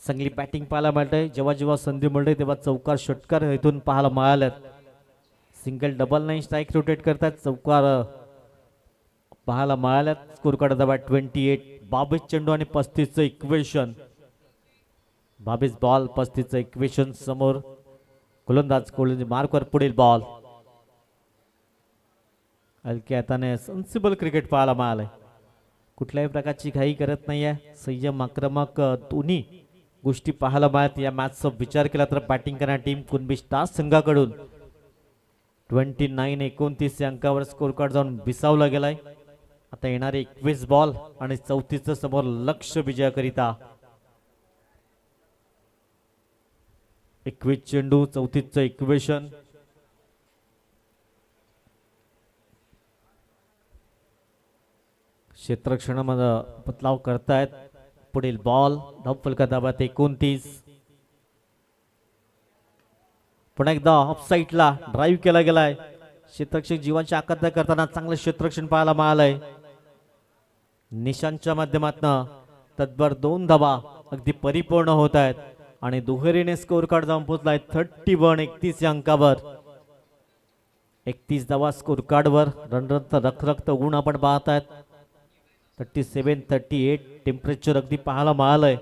Speaker 1: चांगली बॅटिंग पाहायला मिळते. जेव्हा जेव्हा संधी मिळते तेव्हा चौकार षटकार इथून पाहायला मिळाल्यात. सिंगल डबल नाही स्ट्राईक रोटेट करतात. चौकार पाहायला मिळाल्यात. स्कोर कार्ड धावा 28. 22 चेंडू आणि 35चं इक्वेशन. 22 बॉल 35चं इक्वेशन. समोर गोलंदाज मार्कवर पुढील बॉल. हलक्या हाताने सेन्सिबल क्रिकेट पाहायला मिळालंय. कुठल्याही प्रकारची घाई करत नाहीये. संयम आक्रमक दोन्ही गोष्टी पाहायला मिळत. या मॅचचा विचार केला तर बॅटिंग करणारी टीम कुणबी स्टार संघाकडून 29-29 या अंकावर स्कोर कार्ड जाऊन विसावला गेलाय. आता येणारे 21 बॉल आणि 34चं समोर लक्ष विजयाकरिता. 21 चेंडू 34चं इक्वेशन. क्षेत्ररक्षणामध्ये बदलाव करतायत. पुढील बॉल धावफलका धाब्यात 29. पुन्हा एकदा ऑफ साईडला ड्राईव्ह केला गेलाय. क्षेत्ररक्षक जीवाची आकांक्षा करताना चांगलं क्षेत्ररक्षण पाहायला मिळालंय. निशांच्या माध्यमातून तत्पर 2 धावा अगदी परिपूर्ण होत आहेत आणि दुहेरीने स्कोर कार्ड जाऊन पोहोचलाय 31-31 या अंकावर. 31 धावा स्कोर कार्डवर. रणरंत रखरक्त ऊन आपण पाहत आहेत. 37-38 टेम्परेचर अगदी पाहायला मिळालंय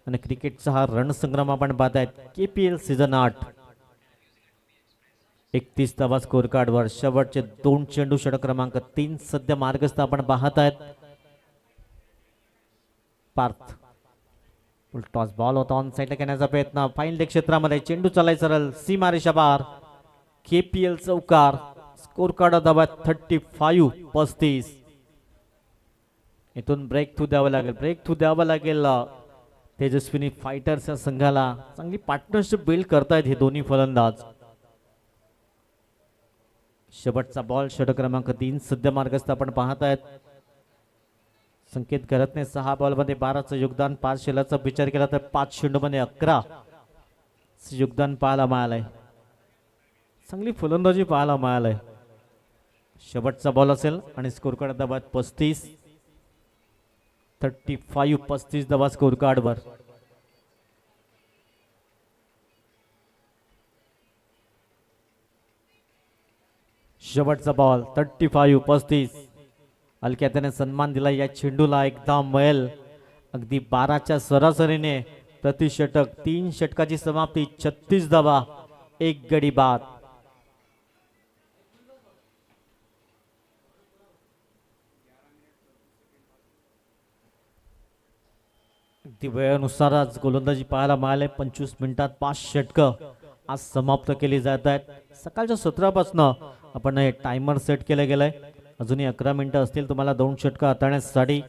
Speaker 1: आणि क्रिकेटचा हा रणसंग्राम आपण पाहत आहेत. KPL season 8. 31 धावा स्कोर कार्डवर. शेवटचे 2 चेंडू षटक क्रमांक 3 सध्या मार्गस्थ आपण पाहत आहेत. पार्थ टॉस बॉल होता. ऑन साइडला घेण्याचा प्रयत्न. फाईन लेग क्षेत्रामध्ये चेंडू चालाय सरळ सीमा रेषा पार. KPL चौकार. स्कोर कार्ड धावा 35-35. इथून ब्रेक थ्रू द्यावं लागेल. ब्रेक थ्रू द्यावं लागेल तेजस्विनी फायटर्स या संघाला. चांगली पार्टनरशिप बिल्ड करतायत हे दोन्ही फलंदाज. शेवटचा बॉल षटक क्रमांक 3 सध्या मार्गस्थ आपण पाहत आहेत. संकेत घरतने 6 बॉलमध्ये 12चं योगदान. पार्थ शेलारचा विचार केला तर 5 चेंडूमध्ये 11 योगदान पाहायला मिळालंय. चांगली फलंदाजी पाहायला मिळालंय. शेवटचा बॉल असेल आणि स्कोर कार्ड धावा 35. 35 धावा स्कोर कार्डवर. शेवटचा बॉल 35-35. हलक्या त्याने सन्मान दिला या चेंडूला. एकदा मिळेल. अगदी 12च्या सरासरीने प्रति षटक. 3 षटकाची समाप्ती. 36 धावा 1 गडी बाद. अगदी वेळेनुसार आज गोलंदाजी पाहायला मिळाले. 25 मिनिटात 5 षटकं आज समाप्त केली जात आहेत. सकाळच्या 17पासून आपण हे टायमर सेट केलं गेलंय. अजूनही 11 मिनिटं असतील तुम्हाला 2 षटकं हाताळण्यासाठी.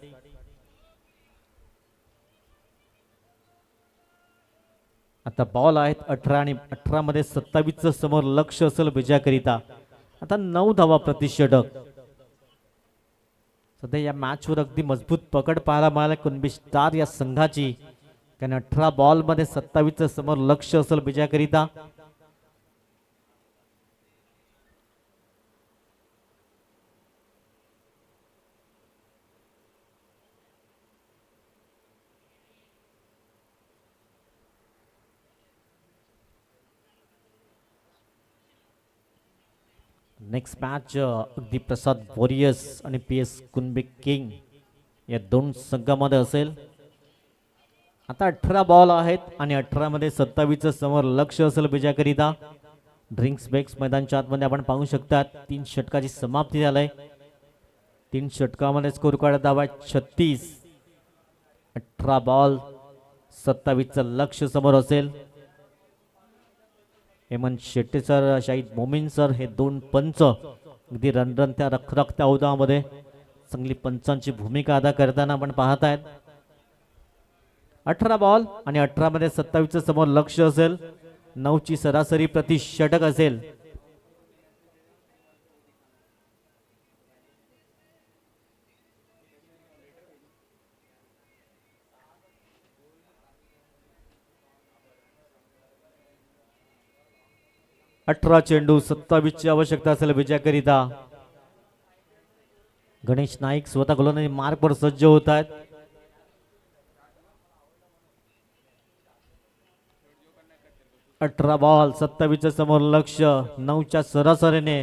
Speaker 1: आता बॉल आहेत 18 आणि 18 मध्ये 27चं समोर लक्ष असेल विजयाकरिता. आता 9 धावा प्रति षटक. सध्या या मॅचवर अगदी मजबूत पकड पाहायला मिळाला कुणबी स्टार या संघाची. कारण 18 बॉल मध्ये 27चं समोर लक्ष असेल विजयाकरिता. नेक्स्ट मॅच अगदी प्रसाद वॉरियर्स आणि PS कुणबी किंग या दोन संघामध्ये असेल. आता 18 बॉल आहेत आणि 18 मध्ये 27चं समोर लक्ष असेल विजयाकरिता. ड्रिंक्स बेक्स मैदानच्या आतमध्ये आपण पाहू शकतात 3 षटकाची समाप्ती झालंय. 3 षटकामध्ये स्कोर कार्ड धावा 36. 18 बॉल 27चं लक्ष समोर असेल. हेमंत शेट्टी सर, शाहिद मोमीन सर हे दोन पंच अगदी रणरणत्या रखरखत्या औदामध्ये चांगली पंचांची भूमिका अदा करताना आपण पाहत आहेत. 18 बॉल आणि 18 मध्ये 27चं समोर लक्ष असेल. 9ची सरासरी प्रति षटक असेल. अठरा चेंडू 27ची आवश्यकता असेल विजयाकरिता. गणेश नाईक स्वतः गोलंदाजी मार्कवर सज्ज होत आहेत. अठरा बॉल 27च्या समोर लक्ष. 9च्या सरासरीने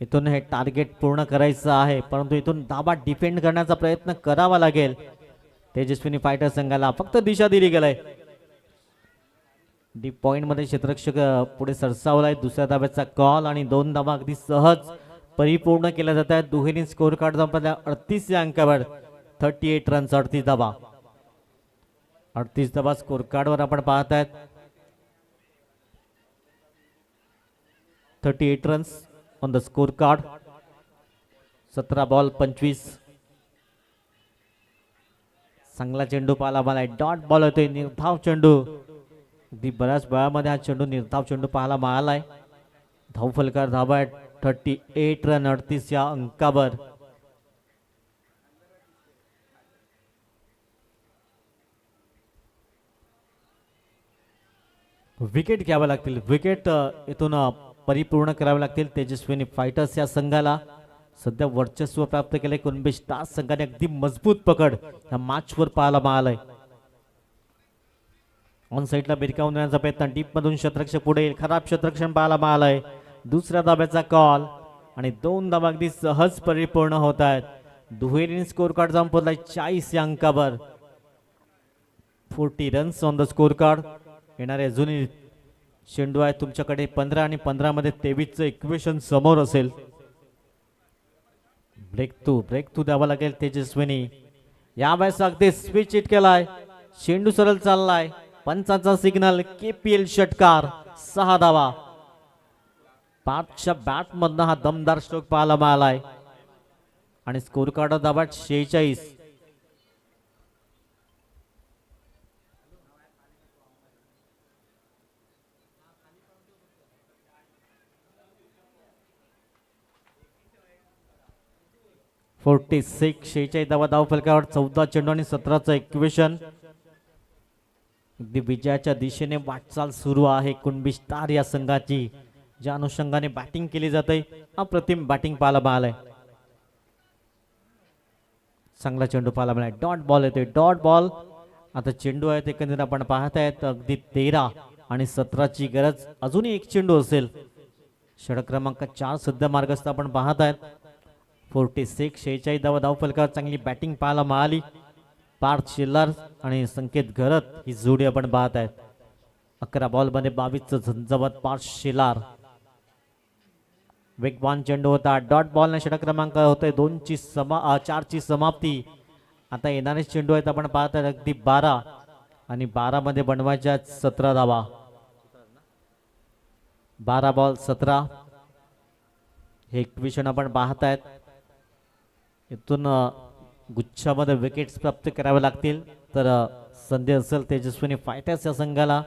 Speaker 1: इथून हे टार्गेट पूर्ण करायचं आहे, परंतु इथून दाबा डिफेंड करण्याचा प्रयत्न करावा लागेल. तेजस्विनी फायटर संघाला फक्त दिशा दिली गेलाय. डीप पॉइंट मध्ये क्षेत्ररक्षक पुढे सरसावलाय. दुसऱ्या धाब्याचा कॉल आणि 2 धाबा अगदी सहज परिपूर्ण केल्या जात आहेत. दुहेरी स्कोर कार्ड 38 या अंकावर 38 रन्स 38 धाबा. 38 धाबा स्कोर कार्ड वर आपण पाहत आहेत. 38 runs on the score card. 17 ball 25. चांगला चेंडू पाहायला मला डॉट बॉल होतोय. निर्धाव चेंडू अगदी बऱ्याच वेळामध्ये हा चेंडू निर्धाव चेंडू पाहायला मिळालाय. धाव फलकार धाबा 38 रन 38 या अंकावर. विकेट घ्यावे लागतील. विकेट इथून परिपूर्ण करावे लागतील. तेजस्विनी फायटर्स या संघाला सध्या वर्चस्व प्राप्त केले. कुणबी स्टार्स संघाने अगदी मजबूत पकड या मॅचवर पाहायला मिळालाय. ऑन साईडला भिरकावून देण्याचा प्रयत्न. डीप मधून क्षेत्ररक्षक पुढे येईल. खराब क्षेत्ररक्षण पाहायला मिळालंय. दुसऱ्या धाब्याचा कॉल आणि 2 धाबा अगदी सहज परिपूर्ण होत आहेत. दुहेरी स्कोर कार्ड जाऊन पोहोचलाय 40 या अंकावर. 40 runs on the score card. येणारे अजूनही चेंडू आहे तुमच्याकडे 15 आणि 15 मध्ये 23चं इक्वेशन समोर असेल. ब्रेक थ्रू द्यावा लागेल तेजस्विनी. या वेळेस अगदी स्विच हिट केलाय. चेंडू सरळ चाललाय. पंचाचा सिग्नल. KPL षटकार 6 धावा. 5च्या बॅट मधनं हा दमदार स्ट्रोक पाहायला मिळालाय आणि स्कोर कार्ड धाबा 46. (46) 46 धावा धाव फलकावर. 14 चेंडू आणि 17चं इक्वेशन. अगदी विजयाच्या दिशेने वाटचाल सुरू आहे कुणबी स्टार या संघाची. ज्या अनुषंगाने बॅटिंग केली जाते अप्रतिम बॅटिंग पाहायला मिळालंय. चांगला चेंडू पाहायला मिळाला. डॉट बॉल येतोय. Dot ball. आता चेंडू आहेत एकंदरीत आपण पाहत आहेत अगदी 13 आणि 17ची गरज. अजूनही एक चेंडू असेल. षटक क्रमांक 4 सध्या मार्गस्थ आपण पाहत आहेत. 46 46 धावा धाव फलकावर. चांगली बॅटिंग पाहायला मिळाली. पार्थ शिल्लर आणि संकेत घरत ही जोडी आपण पाहत आहेत. 11 बॉल मध्ये 22चं झंझावत पार्थ शिल्लर. वेगवान चेंडू होता. डॉट बॉल ने षटक क्रमांक होते 4ची समाप्ती. आता येणारे चेंडू आहेत आपण पाहत आहेत अगदी 12 आणि 12 मध्ये बनवायच्या 17 धावा. 12 बॉल 17 हे इक्वेशन आपण पाहत आहेत. इथून गुच्छामध्ये विकेट्स प्राप्त करावे लागतील तर संधी असेल तेजस्विनी फायटर्स या संघाला,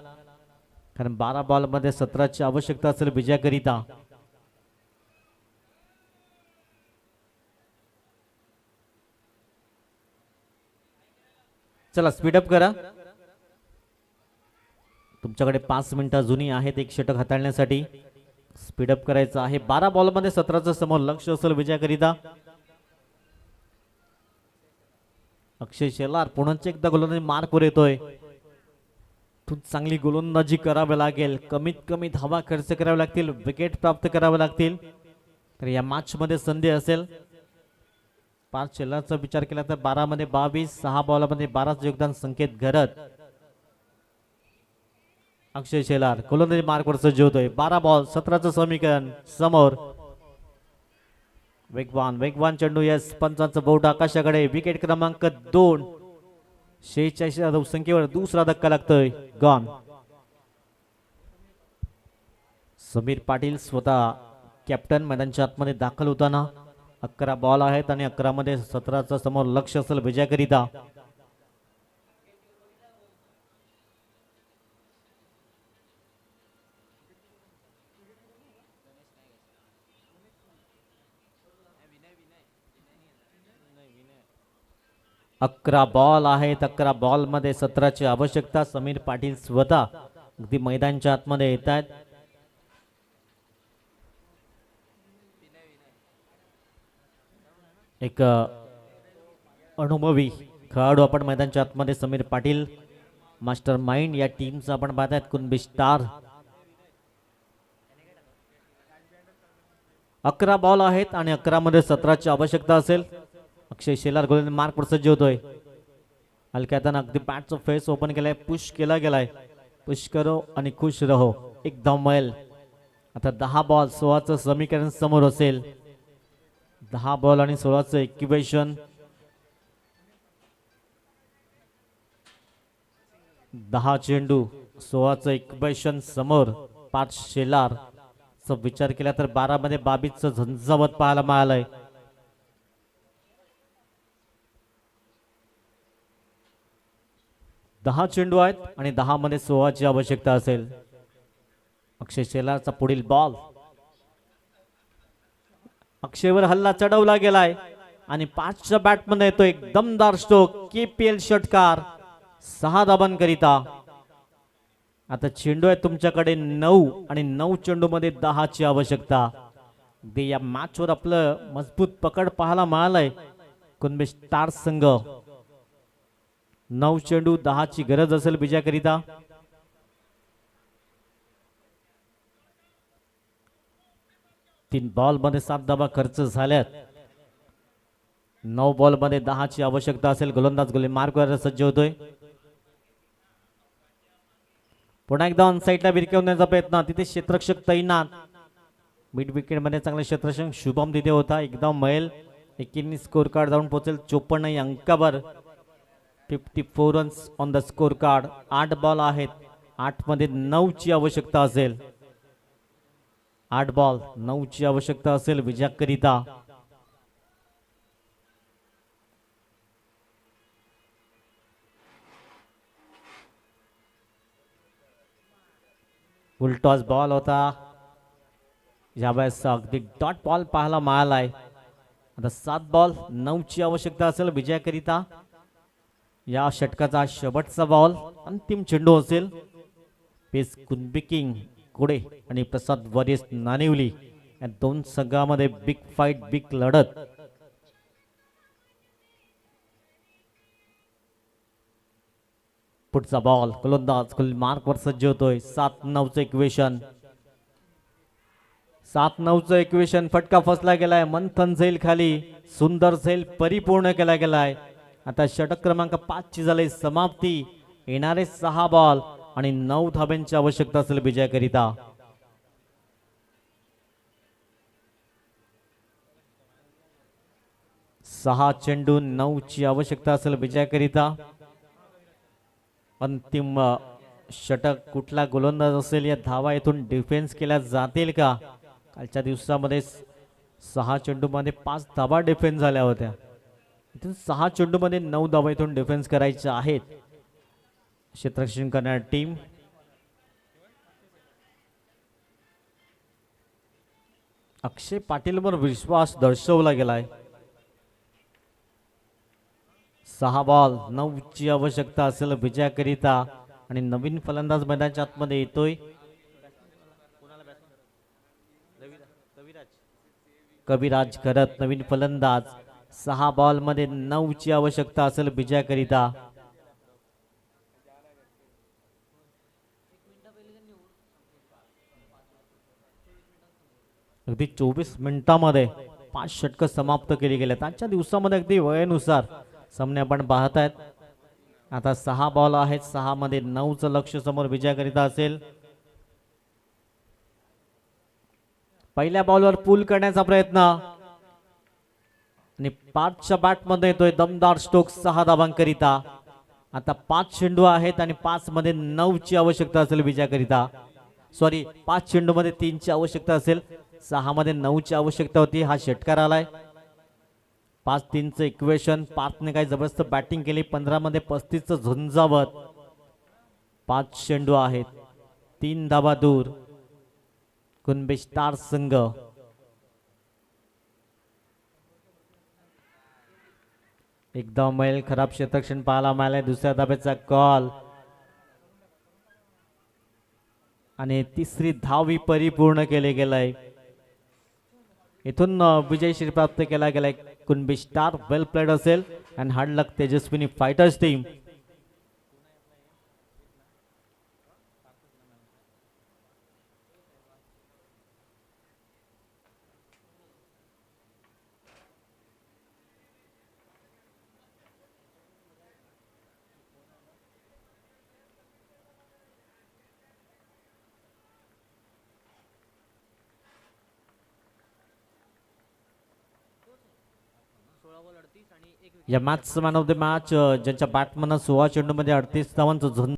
Speaker 1: कारण 12 बॉल मध्ये 17ची आवश्यकता असेल विजयाकरिता. चला स्पीडअप करा. तुमच्याकडे 5 मिनिटं जुनी आहेत एक षटक हाताळण्यासाठी. स्पीडअप करायचं आहे. 12 बॉलमध्ये 17चं समोर लक्ष असेल विजयाकरिता. अक्षय शेलार पुन्हा एकदा गोलंदाजी मार्कवर येतोय. चांगली गोलंदाजी करावी लागेल. कमीत कमी धावा खर्च करावे लागतील. विकेट प्राप्त करावे लागतील तर या मॅच मध्ये संधी असेल. 5 शेलारचा विचार केला तर 12 मध्ये 22, 6 बॉलमध्ये 12चं योगदान संकेत घरत. अक्षय शेलार गोलंदाजी मार्कवर सज्ज होतोय. 12 बॉल 17चं समीकरण समोर. वेगवान चेंडू. यस, पंचांचं बोट आकाशाकडे. विकेट क्रमांक 2. 46 धावसंख्येवर दुसरा धक्का लागतोय. गॉन. समीर पाटील स्वतः कॅप्टन मैदानाच्या आतमध्ये दाखल होताना. 11 बॉल आहेत आणि 11 मध्ये 17चं समोर लक्ष असेल विजयाकरिता. अकरा बॉल आहेत. 11 बॉल मध्ये 17ची आवश्यकता. समीर पाटील स्वतः अगदी मैदानाच्या आतमध्ये येत आहेत. एक अनुभवी खेळाडू आपण मैदानाच्या आतमध्ये. समीर पाटील मास्टर माइंड या टीमचा आपण पाहतायत. कुणबी स्टार. 11 बॉल आहेत आणि 11 मध्ये 17ची आवश्यकता असेल. अक्षय शेलार गोलंदाजी मार्कवर सज्ज होतोय. हलक्यातनं अगदी बॅटचं फेस ओपन केलाय. पुश केला गेलाय. पुश करो आणि खुश रहो. एक धावमैल. आता 10 बॉल 16चं समीकरण समोर असेल. 10 बॉल आणि 16चं इक्वेशन. 10 चेंडू 16चं इक्वेशन समोर. 5 शेलार विचार केला तर 12 मध्ये 22चं झंझावत पाहायला मिळालंय. 10 चेंडू आहेत आणि 10 मध्ये 16ची आवश्यकता असेल. अक्षय शेलारचा पुढील बॉल. अक्षयवर हल्ला चढवला गेलाय आणि 5च्या बॅटमध्ये येतो एक दमदार स्ट्रोक. KPL षटकार 6 धाबांकरिता. आता चेंडू आहे तुमच्याकडे 9 आणि 9 चेंडू मध्ये 10ची आवश्यकता. अगदी या मॅच वर आपलं मजबूत पकड पाहायला मिळालंय कुणबी स्टार संघ. 9 चेंडू 10ची गरज असेल विजयाकरिता. तीन बॉल मध्ये 7 धावा खर्च झाल्यात. 9 बॉल मध्ये 10ची आवश्यकता असेल. गोलंदाज गोलंदाजी मार्कवर सज्ज होतोय. पुन्हा एकदा ऑन साईडला भिरकवण्याचा प्रयत्न. तिथे क्षेत्ररक्षक तैनात. मिड विकेट मध्ये चांगले क्षेत्ररक्षक शुभम तिथे होता. एकदा मैल. 91 स्कोर कार्ड जाऊन पोहोचेल 54 अंकावर. 54 runs on the score card. 8 ball आहेत. 8 मध्ये 9ची आवश्यकता असेल. 8 बॉल 9ची आवश्यकता असेल विजयाकरिता. उलटॉस बॉल होता. यावेळेस अगदी डॉट बॉल पाहायला मिळालाय. आता 7 बॉल 9ची आवश्यकता असेल विजयाकरिता. या षटकाचा शेवटचा बॉल. अंतिम चेंडू असेल. पेस कुणबी किंग कुडे आणि प्रसाद वॉरियर्स नानिवली या दोन संघामध्ये बिग फाईट, बिग लढत. पुढचा बॉल. गोलंदाज मार्कवर सज्ज होतोय. 7-9चं इक्वेशन. 7-9चं इक्वेशन. फटका फसला गेलाय. मंथन झैल खाली. सुंदर झैल परिपूर्ण केला गेलाय. आता षटक क्रमांक 5 ची झाली समाप्ती. येणारे 6 बॉल आणि 9 धाब्यांची आवश्यकता असेल विजयाकरिता. सहा चेंडू 9ची आवश्यकता असेल विजयाकरिता. अंतिम षटक कुठला गोलंदाज असेल. या धावा इथून डिफेन्स केल्या जातील का. कालच्या दिवसामध्ये 6 चेंडू मध्ये 5 धावा डिफेन्स झाल्या होत्या. इथून 6 चेंडू मध्ये 9 धावा इथून डिफेन्स करायच्या आहेत. क्षेत्ररक्षण करणारी टीम. अक्षय पाटीलवर विश्वास दर्शवला गेलाय. 6 बॉल 9ची आवश्यकता असेल विजयाकरिता. आणि नवीन फलंदाज मैदानाच्या आतमध्ये येतोय. कविराज करत नवीन फलंदाज. 6 बॉलमध्ये 9ची आवश्यकता असेल विजयाकरिता. अगदी 24 मिनिटांमध्ये 5 षटकं समाप्त केली गेल्यात. आजच्या दिवसामध्ये अगदी वेळेनुसार सामने आपण पाहत आहेत. आता 6 बॉल आहेत. 6 मध्ये 9चं लक्ष समोर विजयाकरिता असेल. पहिल्या बॉलवर पूल करण्याचा प्रयत्न आणि 5च्या बॅटमध्ये येतोय दमदार स्ट्रोक 6 धावांकरिता. आता 5 चेंडू आहेत आणि 5 मध्ये 9ची आवश्यकता असेल विजयाकरिता. सॉरी, 5 चेंडू मध्ये 3ची आवश्यकता असेल. 6 मध्ये 9ची आवश्यकता होती. हा षटकार आलाय. 5-3चं इक्वेशन. 5ने काही जबरदस्त बॅटिंग केली. 15 मध्ये 35चं झुंजावत. 5 चेंडू आहेत. 3 धावा दूर. कुणबी स्टार संघ. एकदा मैल खराब क्षेत्रक्षण पाहायला मिळाले. दुसऱ्या धाब्याचा कॉल आणि तिसरी धावी परिपूर्ण केले गेलाय. इथून विजय श्री प्राप्त केला गेलाय. कुणबी स्टार वेल प्लेड असेल and hard luck Tejaswini fighters team. या match man of the match ज्यांच्या बॅटमन 16 चेंडूमध्ये 38 धावांचं झुंज